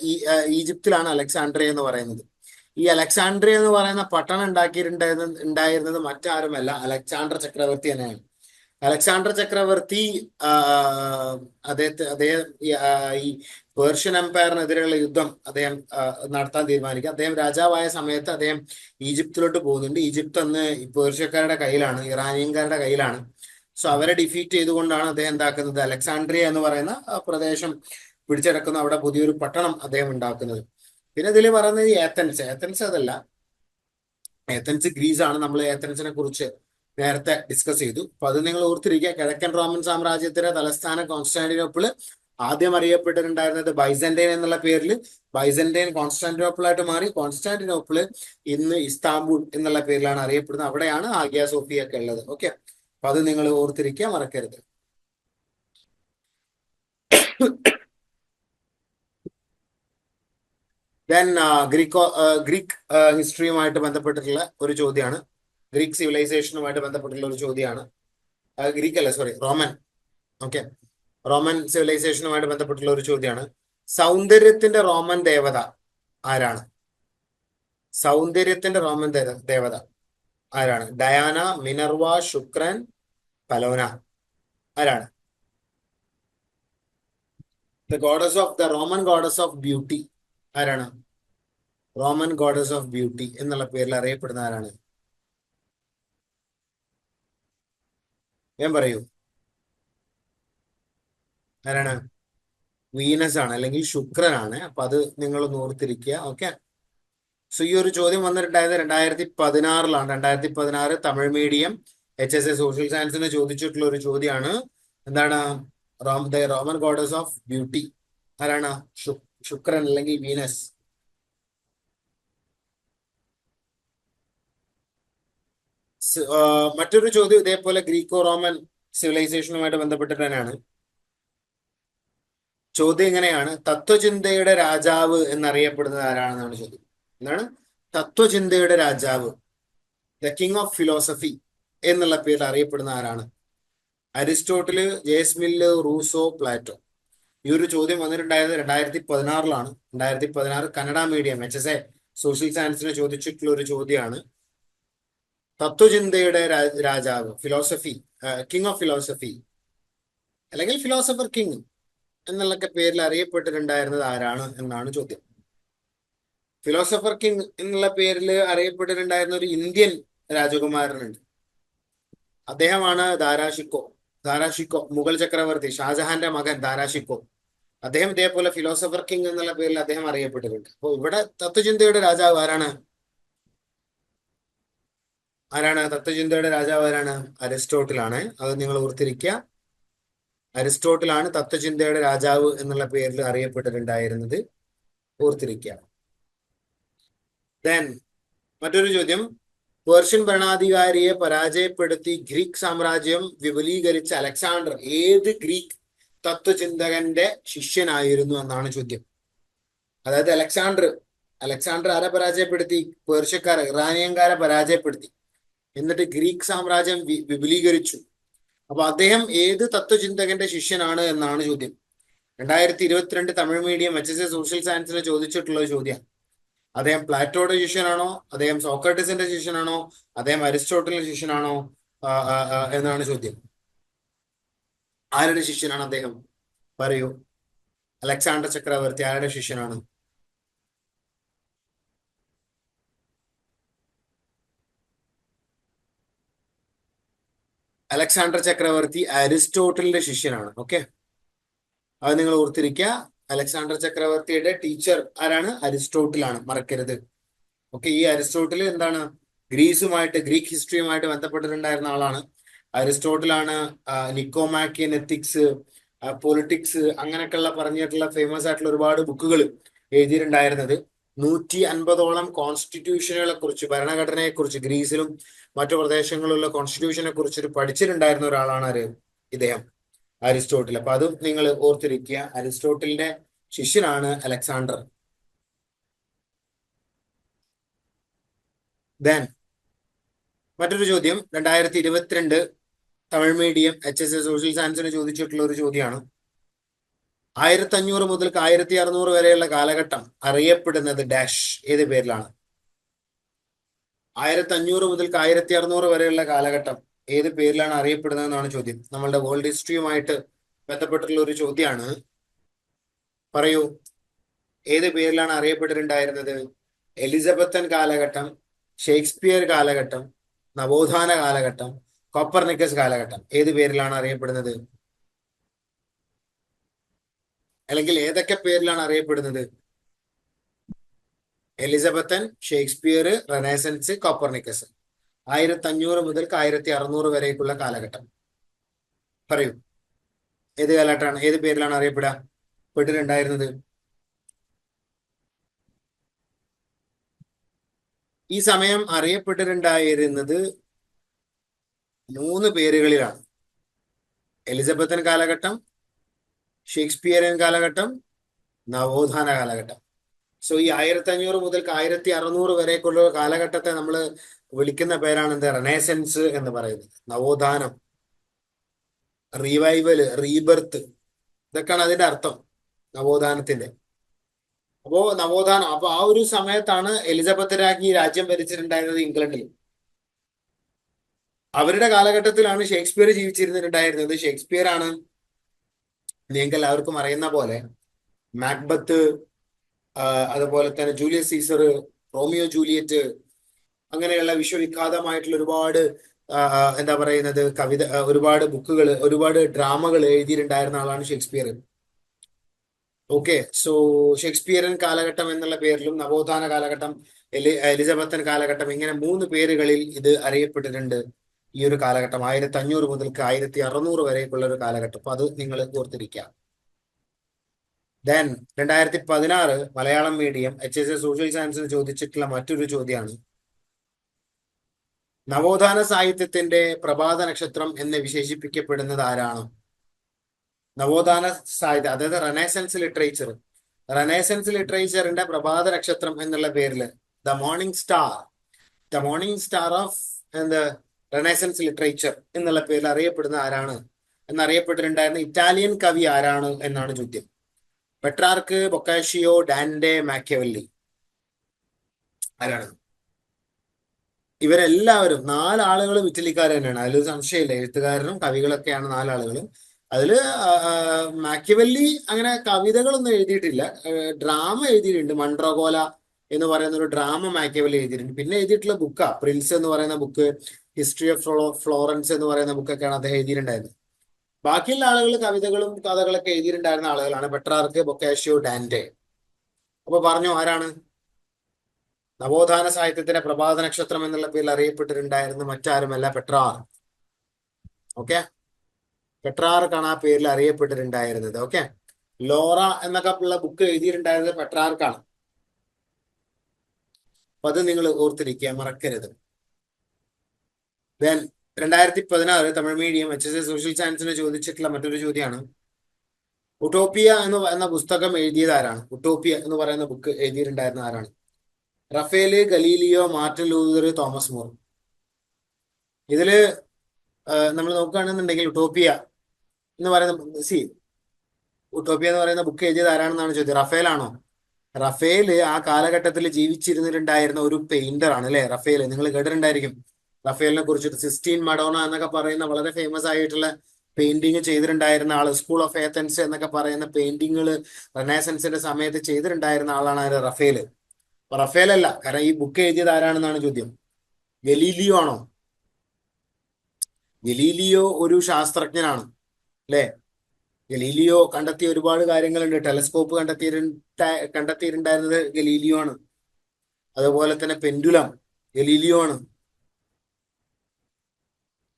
ഈജിപ്തിലാണ് അലക്സാണ്ട്രിയ എന്ന് പറയുന്നത്. ഈ അലക്സാണ്ട്രിയ എന്ന് പറയുന്ന പട്ടണം ഉണ്ടായിരുന്നത് മറ്റാരുമല്ല, അലക്സാണ്ടർ ചക്രവർത്തി തന്നെയാണ്. അലക്സാണ്ടർ ചക്രവർത്തി അദ്ദേഹം ഈ പേർഷ്യൻ എംപയറിനെതിരെയുള്ള യുദ്ധം അദ്ദേഹം നടത്താൻ തീരുമാനിക്കുക. അദ്ദേഹം രാജാവായ സമയത്ത് അദ്ദേഹം ഈജിപ്തിലോട്ട് പോകുന്നുണ്ട്. ഈജിപ്ത് അന്ന് പേർഷ്യക്കാരുടെ കയ്യിലാണ്, ഇറാനിയൻകാരുടെ കയ്യിലാണ്. സോ അവരെ ഡിഫീറ്റ് ചെയ്തുകൊണ്ടാണ് അദ്ദേഹം എന്താക്കുന്നത്, അലക്സാണ്ട്രിയ എന്ന് പറയുന്ന പ്രദേശം പിടിച്ചെടുക്കുന്ന അവിടെ പുതിയൊരു പട്ടണം അദ്ദേഹം ഉണ്ടാക്കുന്നത്. പിന്നെ ഇതിൽ പറയുന്നത് ഏത്തൻസ്, ഏത്തൻസ് അതല്ല, ഏത്തൻസ് ഗ്രീസ് ആണ്. നമ്മൾ ഏത്തൻസിനെ കുറിച്ച് നേരത്തെ ഡിസ്കസ് ചെയ്തു. അപ്പൊ അത് നിങ്ങൾ ഓർത്തിരിക്കുക. കിഴക്കൻ റോമൻ സാമ്രാജ്യത്തിന്റെ തലസ്ഥാനം കോൺസ്റ്റാന്റിനോപ്പിൾ, ആദ്യം അറിയപ്പെട്ടിട്ടുണ്ടായിരുന്നത് ബൈസന്റൈൻ എന്നുള്ള പേരിൽ, ബൈസന്റൈൻ കോൺസ്റ്റാന്റിനോപ്പിൾ ആയിട്ട് മാറി. കോൺസ്റ്റാന്റിനോപ്പിൾ ഇന്ന് ഇസ്താംബുൾ എന്നുള്ള പേരിലാണ് അറിയപ്പെടുന്നത്. അവിടെയാണ് ആഗ്യ സോഫിയ ഒക്കെ ഉള്ളത്. ഓക്കെ, അപ്പൊ അത് നിങ്ങൾ ഓർത്തിരിക്കുക, മറക്കരുത്. ദെൻ ഗ്രീക്ക് ഹിസ്റ്ററിയുമായിട്ട് ബന്ധപ്പെട്ടിട്ടുള്ള ഒരു ചോദ്യമാണ്, ഗ്രീക്ക് സിവിലൈസേഷനുമായിട്ട് ബന്ധപ്പെട്ടുള്ള ഒരു ചോദ്യമാണ്. ഗ്രീക്ക് അല്ല, സോറി, റോമൻ. ഓക്കെ, റോമൻ സിവിലൈസേഷനുമായിട്ട് ബന്ധപ്പെട്ടുള്ള ഒരു ചോദ്യമാണ്. സൗന്ദര്യത്തിന്റെ റോമൻ ദേവത ആരാണ്? സൗന്ദര്യത്തിന്റെ റോമൻ ദേവത ആരാണ്? ഡയാന, മിനർവ, ശുക്രൻ, പലോന, ആരാണ്? The Roman goddess of beauty ആരാണ്? റോമൻ ഗോഡസ് ഓഫ് ബ്യൂട്ടി എന്നുള്ള പേരിൽ അറിയപ്പെടുന്ന ആരാണ്? ഞാൻ പറയൂ, ആരാണ്? വീനസ് ആണ്, അല്ലെങ്കിൽ ശുക്രനാണ്. അപ്പൊ അത് നിങ്ങൾ ഒന്ന് ഓർത്തിരിക്കുക. ഓക്കെ, സോ ഈ ഒരു ചോദ്യം വന്നിട്ടുണ്ടായത് 2016 2016 തമിഴ് മീഡിയം HSA സോഷ്യൽ സയൻസിന് ചോദിച്ചിട്ടുള്ള ഒരു ചോദ്യമാണ്. എന്താണ് റോമൻ ഗോഡസ് ഓഫ് ബ്യൂട്ടി ആരാണ്? ശുക്രൻ അല്ലെങ്കിൽ വീനസ്. മറ്റൊരു ചോദ്യം ഇതേപോലെ ഗ്രീക്കോ റോമൻ സിവിലൈസേഷനുമായിട്ട് ബന്ധപ്പെട്ടിട്ട് തന്നെയാണ്. ചോദ്യം ഇങ്ങനെയാണ്, തത്വചിന്തയുടെ രാജാവ് എന്നറിയപ്പെടുന്നത് ആരാണെന്നാണ് ചോദ്യം. എന്താണ് തത്വചിന്തയുടെ രാജാവ്, ദ കിങ് ഓഫ് ഫിലോസഫി എന്നുള്ള പേരിൽ അറിയപ്പെടുന്ന ആരാണ്? അരിസ്റ്റോട്ടില്, ജെയ്സ് മില്ല്, റൂസോ, പ്ലാറ്റോ. ഈ ഒരു ചോദ്യം വന്നിട്ടുണ്ടായത് 2016 2016 കന്നഡ മീഡിയം HSA സോഷ്യൽ സയൻസിന് ചോദിച്ചിട്ടുള്ള ഒരു ചോദ്യമാണ്. തത്വചിന്തയുടെ രാജാവ്, ഫിലോസഫി, കിങ് ഓഫ് ഫിലോസഫി അല്ലെങ്കിൽ ഫിലോസഫർ കിങ് എന്നുള്ള പേരിൽ അറിയപ്പെട്ടിട്ടുണ്ടായിരുന്നത് ആരാണ് എന്നാണ് ചോദ്യം. ഫിലോസഫർ കിങ് എന്നുള്ള പേരിൽ അറിയപ്പെട്ടിട്ടുണ്ടായിരുന്ന ഒരു ഇന്ത്യൻ രാജകുമാരനുണ്ട്. അദ്ദേഹമാണ് ദാരാഷിക്കോ, മുഗൾ ചക്രവർത്തി ഷാജഹാന്റെ മകൻ ദാരാഷിക്കോ. അദ്ദേഹം ഇതേപോലെ ഫിലോസഫർ കിങ് എന്നുള്ള പേരിൽ അദ്ദേഹം അറിയപ്പെട്ടിട്ടുണ്ട്. അപ്പോൾ ഇവിടെ തത്വചിന്തയുടെ രാജാവ് ആരാണ്? തത്വചിന്തയുടെ രാജാവ് ആരാണ്? അരിസ്റ്റോട്ടിലാണ്. അത് നിങ്ങൾ ഓർത്തിരിക്കുക. അരിസ്റ്റോട്ടിലാണ് തത്വചിന്തയുടെ രാജാവ് എന്നുള്ള പേരിൽ അറിയപ്പെട്ടിട്ടുണ്ടായിരുന്നത്, ഓർത്തിരിക്കുക. ദെൻ മറ്റൊരു ചോദ്യം, പേർഷ്യൻ ഭരണാധികാരിയെ പരാജയപ്പെടുത്തി ഗ്രീക്ക് സാമ്രാജ്യം വിപുലീകരിച്ച അലക്സാണ്ടർ ഏത് ഗ്രീക്ക് തത്വചിന്തകന്റെ ശിഷ്യനായിരുന്നു എന്നാണ് ചോദ്യം. അതായത് അലക്സാണ്ടർ ആരെ പരാജയപ്പെടുത്തി? പേർഷ്യക്കാരെ, ഇറാനിയൻകാരെ പരാജയപ്പെടുത്തി. എന്നിട്ട് ഗ്രീക്ക് സാമ്രാജ്യം വിപുലീകരിച്ചു. അപ്പൊ അദ്ദേഹം ഏത് തത്വചിന്തകന്റെ ശിഷ്യനാണ് എന്നാണ് ചോദ്യം. 2022 തമിഴ് മീഡിയം HSA സോഷ്യൽ സയൻസിന് ചോദിച്ചിട്ടുള്ള ചോദ്യം. അദ്ദേഹം പ്ലാറ്റോയുടെ ശിഷ്യനാണോ? അദ്ദേഹം സോക്രട്ടീസിന്റെ ശിഷ്യനാണോ? അദ്ദേഹം അരിസ്റ്റോട്ടലിന്റെ ശിഷ്യനാണോ എന്നാണ് ചോദ്യം. ആരുടെ ശിഷ്യനാണ് അദ്ദേഹം? പറയൂ. അലക്സാണ്ടർ ചക്രവർത്തി ആരുടെ ശിഷ്യനാണ്? അലക്സാണ്ടർ ചക്രവർത്തി അരിസ്റ്റോട്ടലിന്റെ ശിഷ്യനാണ്. ഓക്കെ, അത് നിങ്ങൾ ഓർത്തിരിക്കുക. അലക്സാണ്ടർ ചക്രവർത്തിയുടെ ടീച്ചർ ആരാണ്? അരിസ്റ്റോട്ടിലാണ്, മറക്കരുത്. ഓക്കെ, ഈ അരിസ്റ്റോട്ടിൽ എന്താണ്? ഗ്രീക്ക് ഹിസ്റ്ററിയുമായിട്ട് ബന്ധപ്പെട്ടിട്ടുണ്ടായിരുന്ന ആളാണ്. അരിസ്റ്റോട്ടിലാണ് നിക്കോമാക്കിയൻ എത്തിക്സ്, പൊളിറ്റിക്സ് അങ്ങനെയൊക്കെയുള്ള പറഞ്ഞിട്ടുള്ള ഫേമസ് ആയിട്ടുള്ള ഒരുപാട് ബുക്കുകൾ എഴുതിയിട്ടുണ്ടായിരുന്നത്. 150ഓളം കോൺസ്റ്റിറ്റ്യൂഷനുകളെ കുറിച്ച്, ഭരണഘടനയെ കുറിച്ച്, ഗ്രീസിലും മറ്റു പ്രദേശങ്ങളിലുള്ള കോൺസ്റ്റിറ്റ്യൂഷനെ കുറിച്ച് പഠിച്ചിട്ടുണ്ടായിരുന്ന ഒരാളാണ് ആര്? ഇദ്ദേഹം അരിസ്റ്റോട്ടിൽ. അപ്പൊ അതും നിങ്ങൾ ഓർത്തിരിക്കുക. അരിസ്റ്റോട്ടിലിന്റെ ശിഷ്യനാണ് അലക്സാണ്ടർ. ദെൻ മറ്റൊരു ചോദ്യം 2022 തമിഴ് മീഡിയം HSS സോഷ്യൽ സയൻസിന് ചോദിച്ചിട്ടുള്ള ഒരു ചോദ്യമാണ്. 1500 മുതൽ 1600 വരെയുള്ള കാലഘട്ടം അറിയപ്പെടുന്നത് ഡാഷ് ഏത് പേരിലാണ്? 1500 മുതൽ 1600 വരെയുള്ള കാലഘട്ടം ഏത് പേരിലാണ് അറിയപ്പെടുന്നത് എന്നാണ് ചോദ്യം. നമ്മളുടെ വേൾഡ് ഹിസ്റ്ററിയുമായിട്ട് ബന്ധപ്പെട്ടുള്ള ഒരു ചോദ്യമാണ്. പറയൂ, ഏത് പേരിലാണ് അറിയപ്പെട്ടിട്ടുണ്ടായിരുന്നത്? എലിസബത്തൻ കാലഘട്ടം, ഷേക്സ്പിയർ കാലഘട്ടം, നവോത്ഥാന കാലഘട്ടം, കോപ്പർനിക്കസ് കാലഘട്ടം ഏത് പേരിലാണ് അറിയപ്പെടുന്നത്? അല്ലെങ്കിൽ ഏതൊക്കെ പേരിലാണ് അറിയപ്പെടുന്നത്? Elizabethan, Shakespeare, renaissance, Copernicus. 1500 മുതൽ 1600 വരേക്കുള്ള കാലഘട്ടം. പറയൂ, ഏത് കാലഘട്ടമാണ്, ഏത് പേരിലാണ് അറിയപ്പെട്ടിട്ടുണ്ടായിരുന്നത്? ഈ സമയം അറിയപ്പെട്ടിട്ടുണ്ടായിരുന്നത് 3 പേരുകളിലാണ്: എലിസബത്തൻ കാലഘട്ടം, ഷേക്സ്പിയറിയൻ കാലഘട്ടം, നവോത്ഥാന കാലഘട്ടം. സോ ഈ 1500 മുതൽ 1600 വരേക്കുള്ള കാലഘട്ടത്തെ നമ്മൾ വിളിക്കുന്ന പേരാണ് എന്ത്? റെനേസൻസ് എന്ന് പറയുന്നത്. നവോത്ഥാനം, റീവൈവല്, റീബർത്ത്, ഇതൊക്കെയാണ് അതിന്റെ അർത്ഥം നവോത്ഥാനത്തിന്റെ. അപ്പോ നവോത്ഥാനം, അപ്പൊ ആ ഒരു സമയത്താണ് എലിസബത്ത് രാജ്ഞി രാജ്യം ഭരിച്ചിട്ടുണ്ടായിരുന്നത് ഇംഗ്ലണ്ടിൽ. അവരുടെ കാലഘട്ടത്തിലാണ് ഷേക്സ്പിയർ ജീവിച്ചിരുന്നിട്ടുണ്ടായിരുന്നത്. ഷേക്സ്പിയർ ആണ് നിങ്ങൾക്ക് എല്ലാവർക്കും അറിയുന്ന പോലെ മാക്ബത്ത്, അതുപോലെ തന്നെ ജൂലിയസ് സീസർ, റോമിയോ ജൂലിയറ്റ്, അങ്ങനെയുള്ള വിശ്വവിഖ്യാതമായിട്ടുള്ള ഒരുപാട് എന്താ പറയുന്നത് കവിത, ഒരുപാട് ബുക്കുകൾ, ഒരുപാട് ഡ്രാമകൾ എഴുതിയിട്ടുണ്ടായിരുന്ന ആളാണ് ഷേക്സ്പിയർ. ഓക്കെ, സോ ഷേക്സ്പിയറൻ കാലഘട്ടം എന്നുള്ള പേരിലും നവോത്ഥാന കാലഘട്ടം, എലിസബത്തൻ കാലഘട്ടം, ഇങ്ങനെ 3 പേരുകളിൽ ഇത് അറിയപ്പെട്ടിട്ടുണ്ട്. ഈ ഒരു കാലഘട്ടം 1500 മുതൽ 1600 വരേക്കുള്ള ഒരു കാലഘട്ടം. അപ്പൊ അത് നിങ്ങൾ ഓർത്തിരിക്കുക. Then 2016 Malayalam medium HSS social സയൻസിന് ചോദിച്ചിട്ടുള്ള മറ്റൊരു ചോദ്യമാണ്. നവോത്ഥാന സാഹിത്യത്തിന്റെ പ്രഭാത നക്ഷത്രം എന്ന് വിശേഷിപ്പിക്കപ്പെടുന്നത് ആരാണ്? നവോത്ഥാന സാഹിത്യം, അതായത് റെനേസൻസ് ലിറ്ററേച്ചർ, റെനേസൻസ് ലിറ്ററേച്ചറിന്റെ പ്രഭാത നക്ഷത്രം എന്നുള്ള പേരിൽ ദ മോർണിംഗ് സ്റ്റാർ ഓഫ് എന്ത് റെനേസൻസ് ലിറ്ററേച്ചർ എന്നുള്ള പേരിൽ അറിയപ്പെടുന്ന ആരാണ് എന്നറിയപ്പെട്ടിട്ടുണ്ടായിരുന്ന ഇറ്റാലിയൻ കവി ആരാണ് എന്നാണ് ചോദ്യം. Petrarch, Boccaccio, Dante, Machiavelli. ആരാണ്? ഇവരെല്ലാവരും 4 ആളുകളും ഇറ്റലിക്കാർ തന്നെയാണ്. അതിലൊരു സംശയമില്ല. എഴുത്തുകാരനും കവികളൊക്കെയാണ് 4 ആളുകളും. അതില് മാക്കിയവെല്ലി അങ്ങനെ കവിതകളൊന്നും എഴുതിയിട്ടില്ല. ഡ്രാമ എഴുതിയിട്ടുണ്ട്. മൺട്രോഗോല എന്ന് പറയുന്ന ഒരു ഡ്രാമ മാക്കിയവെല്ലി എഴുതിയിട്ടുണ്ട്. പിന്നെ എഴുതിയിട്ടുള്ള ബുക്കാ പ്രിൻസ് എന്ന് പറയുന്ന ബുക്ക്, ഹിസ്റ്ററി ഓഫ് ഫ്ലോറൻസ് എന്ന് പറയുന്ന ബുക്കൊക്കെയാണ് അദ്ദേഹം എഴുതിയിട്ടുണ്ടായിരുന്നത്. ബാക്കിയുള്ള ആളുകൾ കവിതകളും കഥകളൊക്കെ എഴുതിയിട്ടുണ്ടായിരുന്ന ആളുകളാണ്. Petrarch, Boccaccio, Dante. അപ്പൊ പറഞ്ഞു, ആരാണ്? നവോത്ഥാന സാഹിത്യത്തിന്റെ പ്രഭാത നക്ഷത്രം എന്നുള്ള പേരിൽ അറിയപ്പെട്ടിട്ടുണ്ടായിരുന്ന മറ്റാരുമല്ല, പെട്രാർ. ഓക്കെ, പെട്രാർക്കാണ് ആ പേരിൽ അറിയപ്പെട്ടിട്ടുണ്ടായിരുന്നത്. ഓക്കെ, ലോറ എന്നൊക്കെ ഉള്ള ബുക്ക് എഴുതിയിട്ടുണ്ടായിരുന്നത് പെട്രാർക്കാണ്. അപ്പൊ അത് നിങ്ങൾ ഓർത്തിരിക്കുക, മറക്കരുത്. Then 2016 Tamil medium HSS social സയൻസിന് ചോദിച്ചിട്ടുള്ള മറ്റൊരു ചോദ്യമാണ്. ഉട്ടോപ്പിയ എന്ന പുസ്തകം എഴുതിയത് ആരാണ്? ഉട്ടോപ്പിയ എന്ന് പറയുന്ന ബുക്ക് എഴുതിയിട്ടുണ്ടായിരുന്ന ആരാണ്? Raphael, Galileo, Martin Luther, Thomas More. ഇതില് നമ്മൾ നോക്കുകയാണെന്നുണ്ടെങ്കിൽ ഉട്ടോപ്പിയ എന്ന് പറയുന്ന ഉട്ടോപ്പിയ എന്ന് പറയുന്ന ബുക്ക് എഴുതിയത് ആരാണെന്നാണ് ചോദ്യം. റഫേലാണോ? റഫേല് ആ കാലഘട്ടത്തിൽ ജീവിച്ചിരുന്നിട്ടുണ്ടായിരുന്ന ഒരു പെയിന്റർ ആണ്, അല്ലെ? റഫേല് നിങ്ങൾ കേട്ടിട്ടുണ്ടായിരിക്കും. റഫേലിനെ കുറിച്ചിട്ട് സിസ്റ്റീൻ മഡോണ എന്നൊക്കെ പറയുന്ന വളരെ ഫേമസ് ആയിട്ടുള്ള പെയിന്റിങ് ചെയ്തിട്ടുണ്ടായിരുന്ന ആള്, സ്കൂൾ ഓഫ് ഏത്തൻസ് എന്നൊക്കെ പറയുന്ന പെയിന്റിങ്ങുകൾ റെനേസൻസിന്റെ സമയത്ത് ചെയ്തിട്ടുണ്ടായിരുന്ന ആളാണ് റഫേല്. അപ്പൊ റഫേൽ അല്ല, കാരണം ഈ ബുക്ക് എഴുതിയത് ആരാണെന്നാണ് ചോദ്യം. ഗലീലിയോ ആണോ? ഗലീലിയോ ഒരു ശാസ്ത്രജ്ഞനാണ്, അല്ലെ? ഗലീലിയോ കണ്ടെത്തിയ ഒരുപാട് കാര്യങ്ങളുണ്ട്. ടെലസ്കോപ്പ് കണ്ടെത്തിയിട്ടുണ്ടായിരുന്നത് ഗലീലിയോ ആണ്. അതുപോലെ തന്നെ പെൻഡുലം ഗലീലിയോ ആണ്.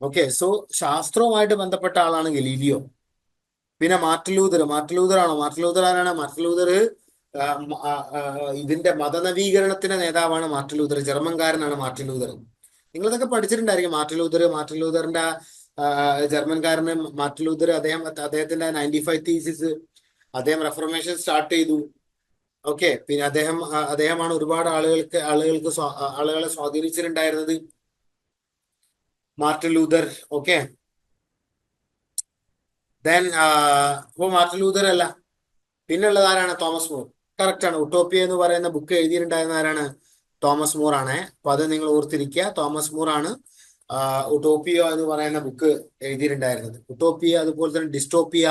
ഓക്കെ, സോ ശാസ്ത്രവുമായിട്ട് ബന്ധപ്പെട്ട ആളാണ് ഗലീലിയോ. പിന്നെ മാർട്ടിൻ ലൂതർ ആണോ? മാർട്ടിൻ ലൂതർ ആരാണ്? മാർട്ടിൻ ലൂതർ ഇതിന്റെ മതനവീകരണത്തിന്റെ നേതാവാണ് മാർട്ടിൻ ലൂതർ. ജർമ്മൻകാരനാണ് മാർട്ടിൻ ലൂതർ. നിങ്ങളിതൊക്കെ പഠിച്ചിട്ടുണ്ടായിരിക്കും. മാർട്ടിൻ ലൂതറിന്റെ ജർമ്മൻകാരന് മാർട്ടിൻ ലൂതർ, അദ്ദേഹത്തിന്റെ 95 തീസിസ്, അദ്ദേഹം റെഫർമേഷൻ സ്റ്റാർട്ട് ചെയ്തു. ഓക്കെ. പിന്നെ അദ്ദേഹമാണ് ഒരുപാട് ആളുകളെ സ്വാധീനിച്ചിട്ടുണ്ടായിരുന്നത്, മാർട്ടിൻ ലൂതർ. ഓക്കെ. ദെൻ ഇപ്പൊ മാർട്ടിൻ ലൂതർ അല്ല, പിന്നുള്ളത് ആരാണ്? Thomas More. കറക്റ്റ് ആണ്. ഉട്ടോപ്പിയ എന്ന് പറയുന്ന ബുക്ക് എഴുതിയിട്ടുണ്ടായിരുന്ന ആരാണ്? തോമസ് മൂർ ആണ്. അപ്പൊ അത് നിങ്ങൾ ഓർത്തിരിക്കുക. തോമസ് മൂർ ആണ് ഉട്ടോപ്പിയ എന്ന് പറയുന്ന ബുക്ക് എഴുതിയിട്ടുണ്ടായിരുന്നത്. ഉട്ടോപ്പിയ, അതുപോലെ തന്നെ ഡിസ്റ്റോപ്പിയ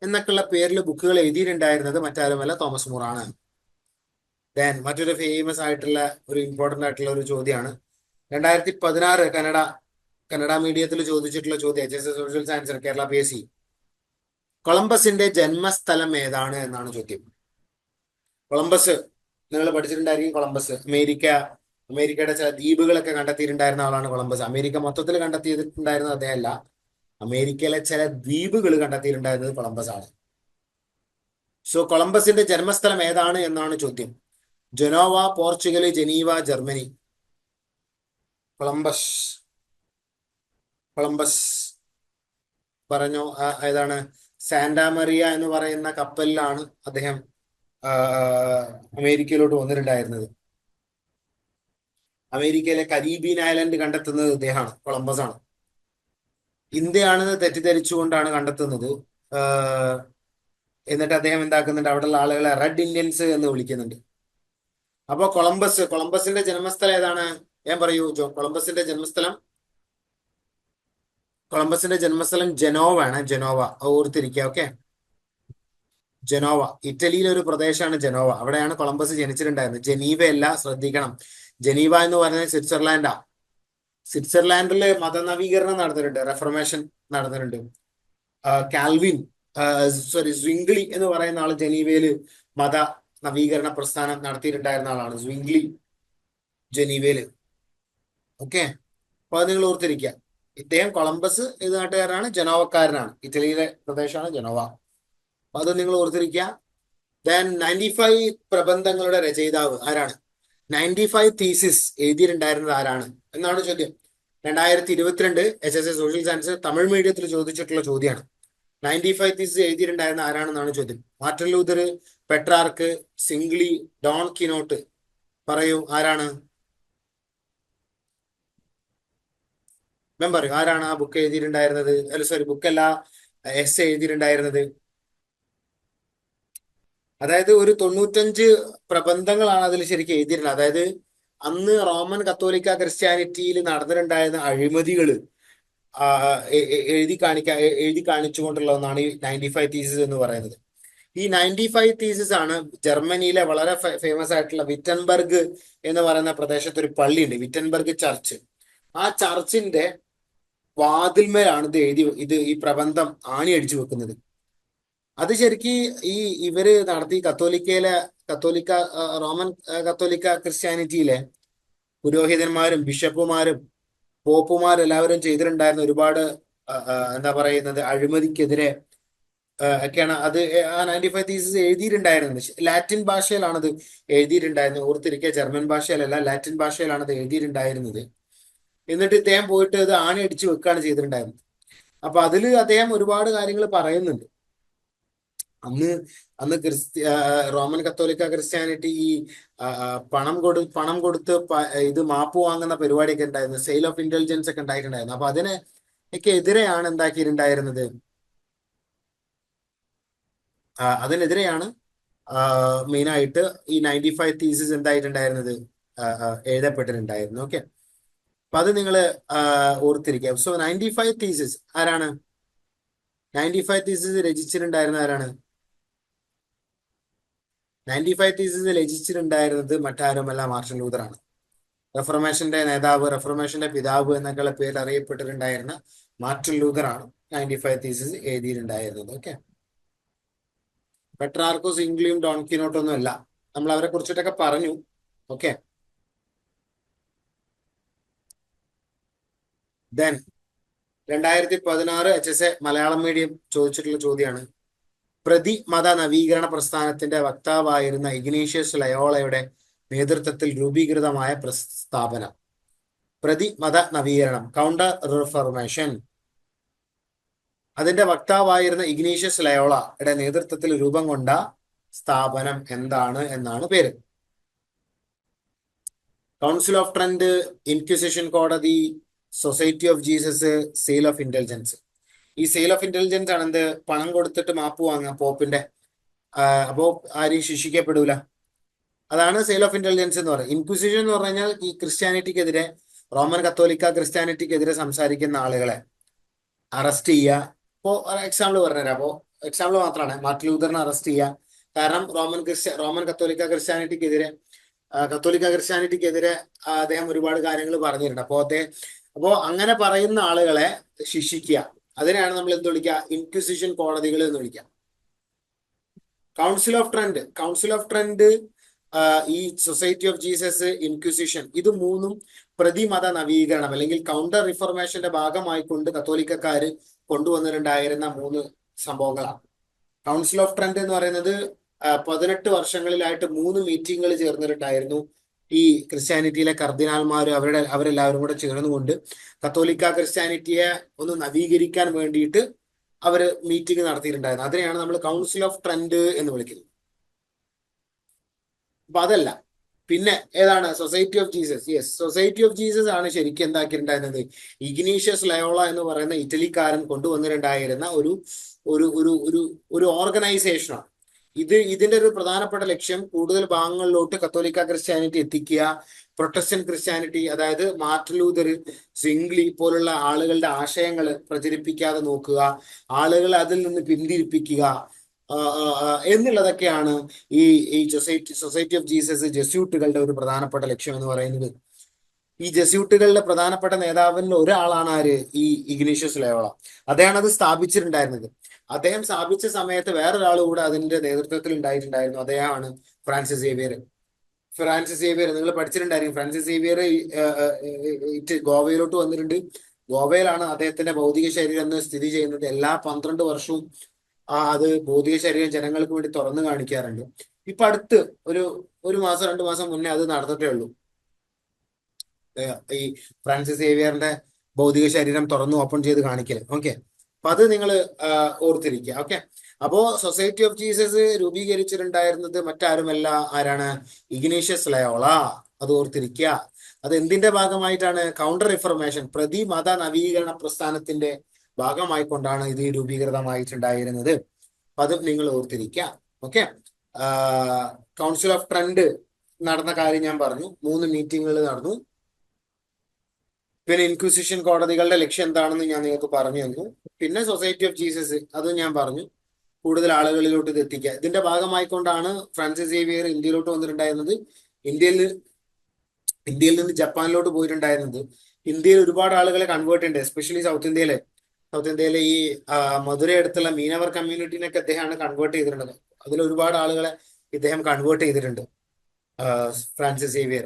എന്നൊക്കെയുള്ള പേരിൽ ബുക്കുകൾ എഴുതിയിട്ടുണ്ടായിരുന്നത് മറ്റാരുമല്ല, തോമസ് മൂർ ആണ്. ദെൻ മറ്റൊരു ഫേമസ് ആയിട്ടുള്ള ഒരു ഇമ്പോർട്ടന്റ് ആയിട്ടുള്ള ഒരു ചോദ്യമാണ് 2016 കന്നഡ മീഡിയത്തിൽ ചോദിച്ചിട്ടുള്ള ചോദ്യം, HSS social science Kerala PSC. കൊളംബസിന്റെ ജന്മസ്ഥലം ഏതാണ് എന്നാണ് ചോദ്യം. കൊളംബസ് നിങ്ങൾ പഠിച്ചിട്ടുണ്ടായിരിക്കും. കൊളംബസ് അമേരിക്കയുടെ ചില ദ്വീപുകളൊക്കെ കണ്ടെത്തിയിട്ടുണ്ടായിരുന്ന ആളാണ് കൊളംബസ്. അമേരിക്ക മൊത്തത്തിൽ കണ്ടെത്തിയിട്ടുണ്ടായിരുന്നത് അദ്ദേഹമല്ല, അമേരിക്കയിലെ ചില ദ്വീപുകൾ കണ്ടെത്തിയിട്ടുണ്ടായിരുന്നത് കൊളംബസ് ആണ്. സോ കൊളംബസിന്റെ ജന്മസ്ഥലം ഏതാണ് എന്നാണ് ചോദ്യം. Genoa, Portugal, Geneva, Germany. Columbus പറഞ്ഞു. ഏതാണ്? സാന്റാമറിയ എന്ന് പറയുന്ന കപ്പലിലാണ് അദ്ദേഹം അമേരിക്കയിലോട്ട് വന്നിട്ടുണ്ടായിരുന്നത്. അമേരിക്കയിലെ കരീബിയൻ ഐലൻഡ് കണ്ടെത്തുന്നത് ഇദ്ദേഹമാണ്, കൊളംബസ് ആണ്. ഇന്ത്യയാണെന്ന് തെറ്റിദ്ധരിച്ചുകൊണ്ടാണ് കണ്ടെത്തുന്നത്. എന്നിട്ട് അദ്ദേഹം എന്താക്കുന്നുണ്ട്? അവിടെയുള്ള ആളുകളെ റെഡ് ഇന്ത്യൻസ് എന്ന് വിളിക്കുന്നുണ്ട്. അപ്പൊ കൊളംബസിന്റെ ജന്മസ്ഥലം ഏതാണ്? ഞാൻ പറയൂ ജോ. കൊളംബസിന്റെ ജന്മസ്ഥലം ജനോവ ആണ്. ജനോവ ഓർത്തിരിക്കുക. ഓക്കെ. ജനോവ ഇറ്റലിയിലെ ഒരു പ്രദേശമാണ് ജനോവ. അവിടെയാണ് കൊളംബസ് ജനിച്ചിട്ടുണ്ടായിരുന്നത്. ജനീവ അല്ല, ശ്രദ്ധിക്കണം. ജനീവ എന്ന് പറയുന്നത് സ്വിറ്റ്സർലാൻഡാ. സ്വിറ്റ്സർലാൻഡില് മതനവീകരണം നടന്നിട്ടുണ്ട്, റെഫർമേഷൻ നടന്നിട്ടുണ്ട്. കാൽവിൻ സ്വിംഗ്ലി എന്ന് പറയുന്ന ആള് ജനീവയില് മത നവീകരണ പ്രസ്ഥാനം നടത്തിയിട്ടുണ്ടായിരുന്ന ആളാണ് സ്വിംഗ്ലി, ജനീവയില്. ഓക്കെ. അപ്പൊ അത് നിങ്ങൾ ഓർത്തിരിക്കുക. ഇദ്ദേഹം കൊളംബസ് ഏത് നാട്ടുകാരനാണ്? ജനോവക്കാരനാണ്. ഇറ്റലിയിലെ പ്രദേശമാണ് ജനോവ. അപ്പൊ അത് നിങ്ങൾ ഓർത്തിരിക്കുക. ദെൻ 95 പ്രബന്ധങ്ങളുടെ രചയിതാവ് ആരാണ്? 95 തീസിസ് എഴുതിയിട്ടുണ്ടായിരുന്നത് ആരാണ് എന്നാണ് ചോദ്യം. 2022 HSS സോഷ്യൽ സയൻസ് തമിഴ് മീഡിയത്തിൽ ചോദിച്ചിട്ടുള്ള ചോദ്യമാണ്. 95 തീസിസ് എഴുതിയിട്ടുണ്ടായിരുന്ന ആരാണെന്നാണ് ചോദ്യം. Martin Luther, Petrarch, Zwingli, Don Quixote. പറയൂ, ആരാണ്? ഞാൻ പറയൂ, ആരാണ് ആ ബുക്ക് എഴുതിയിട്ടുണ്ടായിരുന്നത്? അല്ല, സോറി, ബുക്കല്ല, എസ് എഴുതിയിട്ടുണ്ടായിരുന്നത്. അതായത് ഒരു 95 പ്രബന്ധങ്ങളാണ് അതിൽ ശരിക്കും എഴുതിയിരുന്നത്. അതായത് അന്ന് റോമൻ കത്തോലിക്ക ക്രിസ്ത്യാനിറ്റിയിൽ നടന്നിട്ടുണ്ടായിരുന്ന അഴിമതികൾ എഴുതി കാണിച്ചുകൊണ്ടുള്ള ഒന്നാണ് ഈ 95 തീസിസ് എന്ന് പറയുന്നത്. ഈ 95 തീസിസ് ആണ് ജർമ്മനിയിലെ വളരെ ഫേമസ് ആയിട്ടുള്ള വിറ്റൻബർഗ് എന്ന് പറയുന്ന പ്രദേശത്ത് ഒരു പള്ളിയുണ്ട്, വിറ്റൻബർഗ് ചർച്ച്. ആ ചർച്ചിന്റെ വാതിൽമേലാണ് ഈ പ്രബന്ധം ആണി അടിച്ചു വെക്കുന്നത്. അത് ശരിക്ക് ഇവര് നടത്തി കത്തോലിക്ക റോമൻ കത്തോലിക്ക ക്രിസ്ത്യാനിറ്റിയിലെ പുരോഹിതന്മാരും ബിഷപ്പുമാരും പോപ്പുമാരും എല്ലാവരും ചെയ്തിട്ടുണ്ടായിരുന്ന ഒരുപാട് എന്താ പറയുന്നത്, അഴിമതിക്കെതിരെ ഒക്കെയാണ് അത് ആ 95 തീസിസ് എഴുതിയിട്ടുണ്ടായിരുന്നത്. ലാറ്റിൻ ഭാഷയിലാണ് അത് എഴുതിയിട്ടുണ്ടായിരുന്നത്. ഓർത്തിരിക്കുക, ജർമ്മൻ ഭാഷയിലല്ല, ലാറ്റിൻ ഭാഷയിലാണ് അത് എഴുതിയിട്ടുണ്ടായിരുന്നത്. എന്നിട്ട് ഇദ്ദേഹം പോയിട്ട് അത് ആണി അടിച്ചു വെക്കുകയാണ് ചെയ്തിട്ടുണ്ടായിരുന്നത്. അപ്പൊ അതിൽ അദ്ദേഹം ഒരുപാട് കാര്യങ്ങൾ പറയുന്നുണ്ട്. അന്ന് അന്ന് റോമൻ കത്തോലിക്ക ക്രിസ്ത്യാനിറ്റി ഈ പണം കൊടുത്ത് ഇത് മാപ്പ് വാങ്ങുന്ന പരിപാടിയൊക്കെ ഉണ്ടായിരുന്നു. സെയിൽ ഓഫ് ഇന്റലിജൻസ് ഒക്കെ ഉണ്ടായിട്ടുണ്ടായിരുന്നു. അപ്പൊ ഒക്കെ എതിരെയാണ് എന്താക്കിയിട്ടുണ്ടായിരുന്നത്. അതിനെതിരെയാണ് മെയിനായിട്ട് ഈ 95 തീസിസ് എന്തായിട്ടുണ്ടായിരുന്നത്, എഴുതപ്പെട്ടിട്ടുണ്ടായിരുന്നു. ഓക്കെ. അപ്പൊ അത് നിങ്ങൾ ഓർത്തിരിക്കുക. സോ 95 തീസിസ് ആരാണ്? 95 തീസിസ് രചിച്ചിട്ടുണ്ടായിരുന്ന ആരാണ്? 95 തീസിസ് രചിച്ചിട്ടുണ്ടായിരുന്നത് മറ്റാരുമല്ല, മാർട്ടിൻ ലൂതർ ആണ്. റെഫർമേഷന്റെ നേതാവ്, റെഫർമേഷന്റെ പിതാവ് എന്നൊക്കെയുള്ള പേരിൽ അറിയപ്പെട്ടിട്ടുണ്ടായിരുന്ന മാർട്ടിൻ ലൂതർ ആണ് 95 തീസിസ് എഴുതിയിട്ടുണ്ടായിരുന്നത്. ഓക്കെ. പെട്രാർക്കോസ്, ഇംഗ്ലിയും, ഡോൺ കിനോട്ടൊന്നും അല്ല. നമ്മൾ അവരെ കുറിച്ചിട്ടൊക്കെ പറഞ്ഞു. Okay. Then 2016 HSA Malayalam medium ചോദിച്ചിട്ടുള്ള ചോദ്യമാണ്. പ്രതിമത നവീകരണ പ്രസ്ഥാനത്തിന്റെ വക്താവായിരുന്ന ഇഗ്നേഷ്യസ് ലയോളയുടെ നേതൃത്വത്തിൽ രൂപീകൃതമായ സ്ഥാപനം. പ്രതിമത നവീകരണം, കൗണ്ടർ റിഫർമേഷൻ, അതിന്റെ വക്താവായിരുന്ന ഇഗ്നേഷ്യസ് ലയോളയുടെ നേതൃത്വത്തിൽ രൂപം കൊണ്ട സ്ഥാപനം എന്താണ് എന്നാണ് പേര്. കൗൺസിൽ ഓഫ് ട്രെൻഡ്, ഇൻക്വിസിഷൻ കോടതി, society of Jesus, sale of intelligence. ഈ സെയിൽ ഓഫ് ഇന്റലിജൻസ് ആണ് എന്ത്? പണം കൊടുത്തിട്ട് മാപ്പ് വാങ്ങുക പോപ്പിന്റെ. അപ്പോ ആരും ശിക്ഷിക്കപ്പെടൂല. അതാണ് സെയിൽ ഓഫ് ഇന്റലിജൻസ് എന്ന് പറയുന്നത്. ഇൻക്വിസിഷൻ എന്ന് പറഞ്ഞു കഴിഞ്ഞാൽ ഈ ക്രിസ്ത്യാനിറ്റിക്കെതിരെ, റോമൻ കത്തോലിക്ക ക്രിസ്ത്യാനിറ്റിക്കെതിരെ സംസാരിക്കുന്ന ആളുകളെ അറസ്റ്റ് ചെയ്യുക. ഇപ്പോ എക്സാമ്പിൾ പറഞ്ഞുതരാം. അപ്പോ എക്സാമ്പിൾ മാത്രമാണ്, മാർട്ടിൻ ലൂതറിനെ അറസ്റ്റ് ചെയ്യുക. കാരണം റോമൻ കത്തോലിക്ക ക്രിസ്ത്യാനിറ്റിക്കെതിരെ അദ്ദേഹം ഒരുപാട് കാര്യങ്ങൾ പറഞ്ഞിട്ടുണ്ട്. അപ്പോ അങ്ങനെ പറയുന്ന ആളുകളെ ശിക്ഷിക്കുക. അതിനെയാണ് നമ്മൾ എന്ത് വിളിക്കുക? ഇൻക്വിസിഷൻ കോടതികൾ എന്ന് വിളിക്കുക. കൗൺസിൽ ഓഫ് ട്രെൻഡ്, ഈ സൊസൈറ്റി ഓഫ് ജീസസ്, ഇൻക്വിസിഷൻ, ഇത് മൂന്നും പ്രതിമത നവീകരണം അല്ലെങ്കിൽ കൗണ്ടർ റിഫർമേഷന്റെ ഭാഗമായിക്കൊണ്ട് കത്തോലിക്കക്കാര് കൊണ്ടുവന്നിട്ടുണ്ടായിരുന്ന 3 സംഭവങ്ങളാണ്. കൗൺസിൽ ഓഫ് ട്രെൻഡ് എന്ന് പറയുന്നത് 18 വർഷങ്ങളിലായിട്ട് 3 മീറ്റിങ്ങുകൾ ചേർന്നിട്ടുണ്ടായിരുന്നു. ഈ ക്രിസ്ത്യാനിറ്റിയിലെ കർദിനാൾമാർ അവരെല്ലാവരും കൂടെ ചേർന്നുകൊണ്ട് കത്തോലിക്ക ക്രിസ്ത്യാനിറ്റിയെ ഒന്ന് നവീകരിക്കാൻ വേണ്ടിയിട്ട് അവര് മീറ്റിംഗ് നടത്തിയിട്ടുണ്ടായിരുന്നു. അതിനെയാണ് നമ്മൾ കൗൺസിൽ ഓഫ് ട്രെൻഡ് എന്ന് വിളിക്കുന്നത്. അപ്പൊ അതല്ല, പിന്നെ ഏതാണ്? Society of Jesus. Yes, society of Jesus ആണ് ശരിക്കും എന്താക്കിയിട്ടുണ്ടായിരുന്നത്? ഇഗ്നീഷ്യസ് ലയോള എന്ന് പറയുന്ന ഇറ്റലിക്കാരൻ കൊണ്ടുവന്നിട്ടുണ്ടായിരുന്ന ഒരു ഒരു ഒരു ഒരു ഒരു ഓർഗനൈസേഷനാണ്. ഇതിന്റെ ഒരു പ്രധാനപ്പെട്ട ലക്ഷ്യം കൂടുതൽ ഭാഗങ്ങളിലോട്ട് കത്തോലിക്ക ക്രിസ്ത്യാനിറ്റി എത്തിക്കുക, പ്രൊട്ടസ്റ്റന്റ് ക്രിസ്ത്യാനിറ്റി, അതായത് മാർട്ടിൻ ലൂതർ, സിംഗ്ലി പോലുള്ള ആളുകളുടെ ആശയങ്ങൾ പ്രചരിപ്പിക്കാതെ നോക്കുക, ആളുകളെ അതിൽ നിന്ന് പിന്തിരിപ്പിക്കുക എന്നുള്ളതൊക്കെയാണ് ഈ സൊസൈറ്റി ഓഫ് ജീസസ് ജസ്യൂട്ടുകളുടെ ഒരു പ്രധാനപ്പെട്ട ലക്ഷ്യം എന്ന് പറയുന്നത്. ഈ ജസ്യൂട്ടുകളുടെ പ്രധാനപ്പെട്ട നേതാവിൽ ഒരാളാണ് ആര്? ഈ ഇഗ്നേഷ്യസ് ലയോള. അദ്ദേഹമാണ് അത് സ്ഥാപിച്ചിട്ടുണ്ടായിരുന്നത്. അദ്ദേഹം സ്ഥാപിച്ച സമയത്ത് വേറൊരാൾ കൂടെ അതിന്റെ നേതൃത്വത്തിൽ ഉണ്ടായിട്ടുണ്ടായിരുന്നു. അദ്ദേഹമാണ് ഫ്രാൻസിസ് സേവിയർ. നിങ്ങൾ പഠിച്ചിട്ടുണ്ടായിരിക്കും. ഫ്രാൻസിസ് സേവിയർ ഗോവയിലോട്ട് വന്നിട്ടുണ്ട്. ഗോവയിലാണ് അദ്ദേഹത്തിന്റെ ഭൗതിക ശരീരം സ്ഥിതി ചെയ്യുന്നത്. എല്ലാ 12 വർഷവും അത് ഭൗതിക ശരീരം ജനങ്ങൾക്ക് വേണ്ടി തുറന്നു കാണിക്കാറുണ്ട്. ഇപ്പൊ അടുത്ത് ഒരു മാസം 2 മാസം മുന്നേ അത് നടന്നിട്ടേ ഉള്ളൂ. ഈ ഫ്രാൻസിസ് സേവിയറിന്റെ ഭൗതിക ശരീരം തുറന്നു ഓപ്പൺ ചെയ്ത് കാണിക്കല്. ഓക്കെ, അപ്പൊ അത് നിങ്ങൾ ഓർത്തിരിക്കുക. ഓക്കെ, അപ്പോ സൊസൈറ്റി ഓഫ് ജീസസ് രൂപീകരിച്ചിട്ടുണ്ടായിരുന്നത് മറ്റാരുമല്ല, ആരാണ്? Ignatius Loyola. അത് ഓർത്തിരിക്കുക. അത് എന്തിന്റെ ഭാഗമായിട്ടാണ്? കൗണ്ടർ റിഫർമേഷൻ, പ്രതിമത നവീകരണ പ്രസ്ഥാനത്തിന്റെ ഭാഗമായിക്കൊണ്ടാണ് ഇത് രൂപീകൃതമായിട്ടുണ്ടായിരുന്നത്. അപ്പൊ അത് നിങ്ങൾ ഓർത്തിരിക്കുക. ഓക്കെ, കൗൺസിൽ ഓഫ് ട്രെൻഡ് നടന്ന കാര്യം ഞാൻ പറഞ്ഞു. 3 മീറ്റിങ്ങുകൾ നടന്നു. പിന്നെ ഇൻക്വിസിഷൻ കോടതികളുടെ ലക്ഷ്യം എന്താണെന്ന് ഞാൻ നിങ്ങൾക്ക് പറഞ്ഞു തന്നു. പിന്നെ സൊസൈറ്റി ഓഫ് ജീസസ്, അത് ഞാൻ പറഞ്ഞു, കൂടുതൽ ആളുകളിലോട്ട് ഇത് എത്തിക്കുക. ഇതിന്റെ ഭാഗമായിക്കൊണ്ടാണ് ഫ്രാൻസിസ് സേവിയർ ഇന്ത്യയിലോട്ട് വന്നിട്ടുണ്ടായിരുന്നത്. ഇന്ത്യയിൽ നിന്ന് ജപ്പാനിലോട്ട് പോയിട്ടുണ്ടായിരുന്നത്. ഇന്ത്യയിൽ ഒരുപാട് ആളുകളെ കൺവേർട്ട് ഉണ്ട്, എസ്പെഷ്യലി സൗത്ത് ഇന്ത്യയിലെ ഈ മധുര അടുത്തുള്ള മീനവർ കമ്മ്യൂണിറ്റിനൊക്കെ അദ്ദേഹമാണ് കൺവേർട്ട് ചെയ്തിട്ടുള്ളത്. അതിൽ ഒരുപാട് ആളുകളെ ഇദ്ദേഹം കൺവേർട്ട് ചെയ്തിട്ടുണ്ട്, ഫ്രാൻസിസ് സേവിയർ.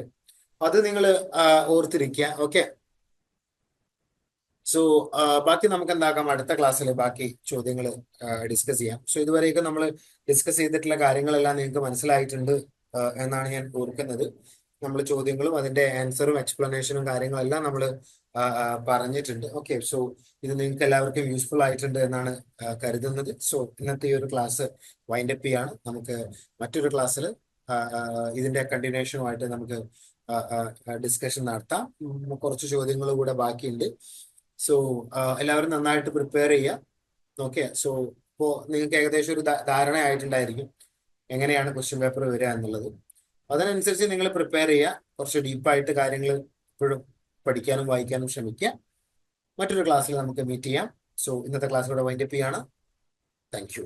അത് നിങ്ങൾ ഓർത്തിരിക്കുക. ഓക്കെ, സോ ബാക്കി നമുക്ക് എന്താക്കാം, അടുത്ത ക്ലാസ്സിൽ ബാക്കി ചോദ്യങ്ങൾ ഡിസ്കസ് ചെയ്യാം. സോ ഇതുവരെയൊക്കെ നമ്മൾ ഡിസ്കസ് ചെയ്തിട്ടുള്ള കാര്യങ്ങളെല്ലാം നിങ്ങൾക്ക് മനസ്സിലായിട്ടുണ്ട് എന്നാണ് ഞാൻ ഓർക്കുന്നത്. നമ്മൾ ചോദ്യങ്ങളും അതിന്റെ ആൻസറും എക്സ്പ്ലനേഷനും കാര്യങ്ങളെല്ലാം നമ്മൾ പറഞ്ഞിട്ടുണ്ട്. ഓക്കെ, സോ ഇത് നിങ്ങൾക്ക് എല്ലാവർക്കും യൂസ്ഫുൾ ആയിട്ടുണ്ട് എന്നാണ് കരുതുന്നത്. സോ ഇന്നത്തെ ഈ ഒരു ക്ലാസ് വൈൻഡപ്പ് ചെയ്യാണ്. നമുക്ക് മറ്റൊരു ക്ലാസ്സിൽ ഇതിന്റെ കണ്ടിന്യൂഷനുമായിട്ട് നമുക്ക് ഡിസ്കഷൻ നടത്താം. കുറച്ച് ചോദ്യങ്ങൾ കൂടെ ബാക്കിയുണ്ട്. സോ എല്ലാവരും നന്നായിട്ട് പ്രിപ്പയർ ചെയ്യുക. ഓക്കെ, സോ ഇപ്പോൾ നിങ്ങൾക്ക് ഏകദേശം ഒരു ധാരണ ആയിട്ടുണ്ടായിരിക്കും എങ്ങനെയാണ് ക്വസ്റ്റ്യൻ പേപ്പർ വരിക എന്നുള്ളത്. അതിനനുസരിച്ച് നിങ്ങൾ പ്രിപ്പയർ ചെയ്യുക. കുറച്ച് ഡീപ്പായിട്ട് കാര്യങ്ങൾ ഇപ്പോഴും പഠിക്കാനും വായിക്കാനും ശ്രമിക്കുക. മറ്റൊരു ക്ലാസ്സിൽ നമുക്ക് മീറ്റ് ചെയ്യാം. സോ ഇന്നത്തെ ക്ലാസ് ഇവിടെ വൈൻഡപ്പ് ചെയ്യാണ്. Thank you.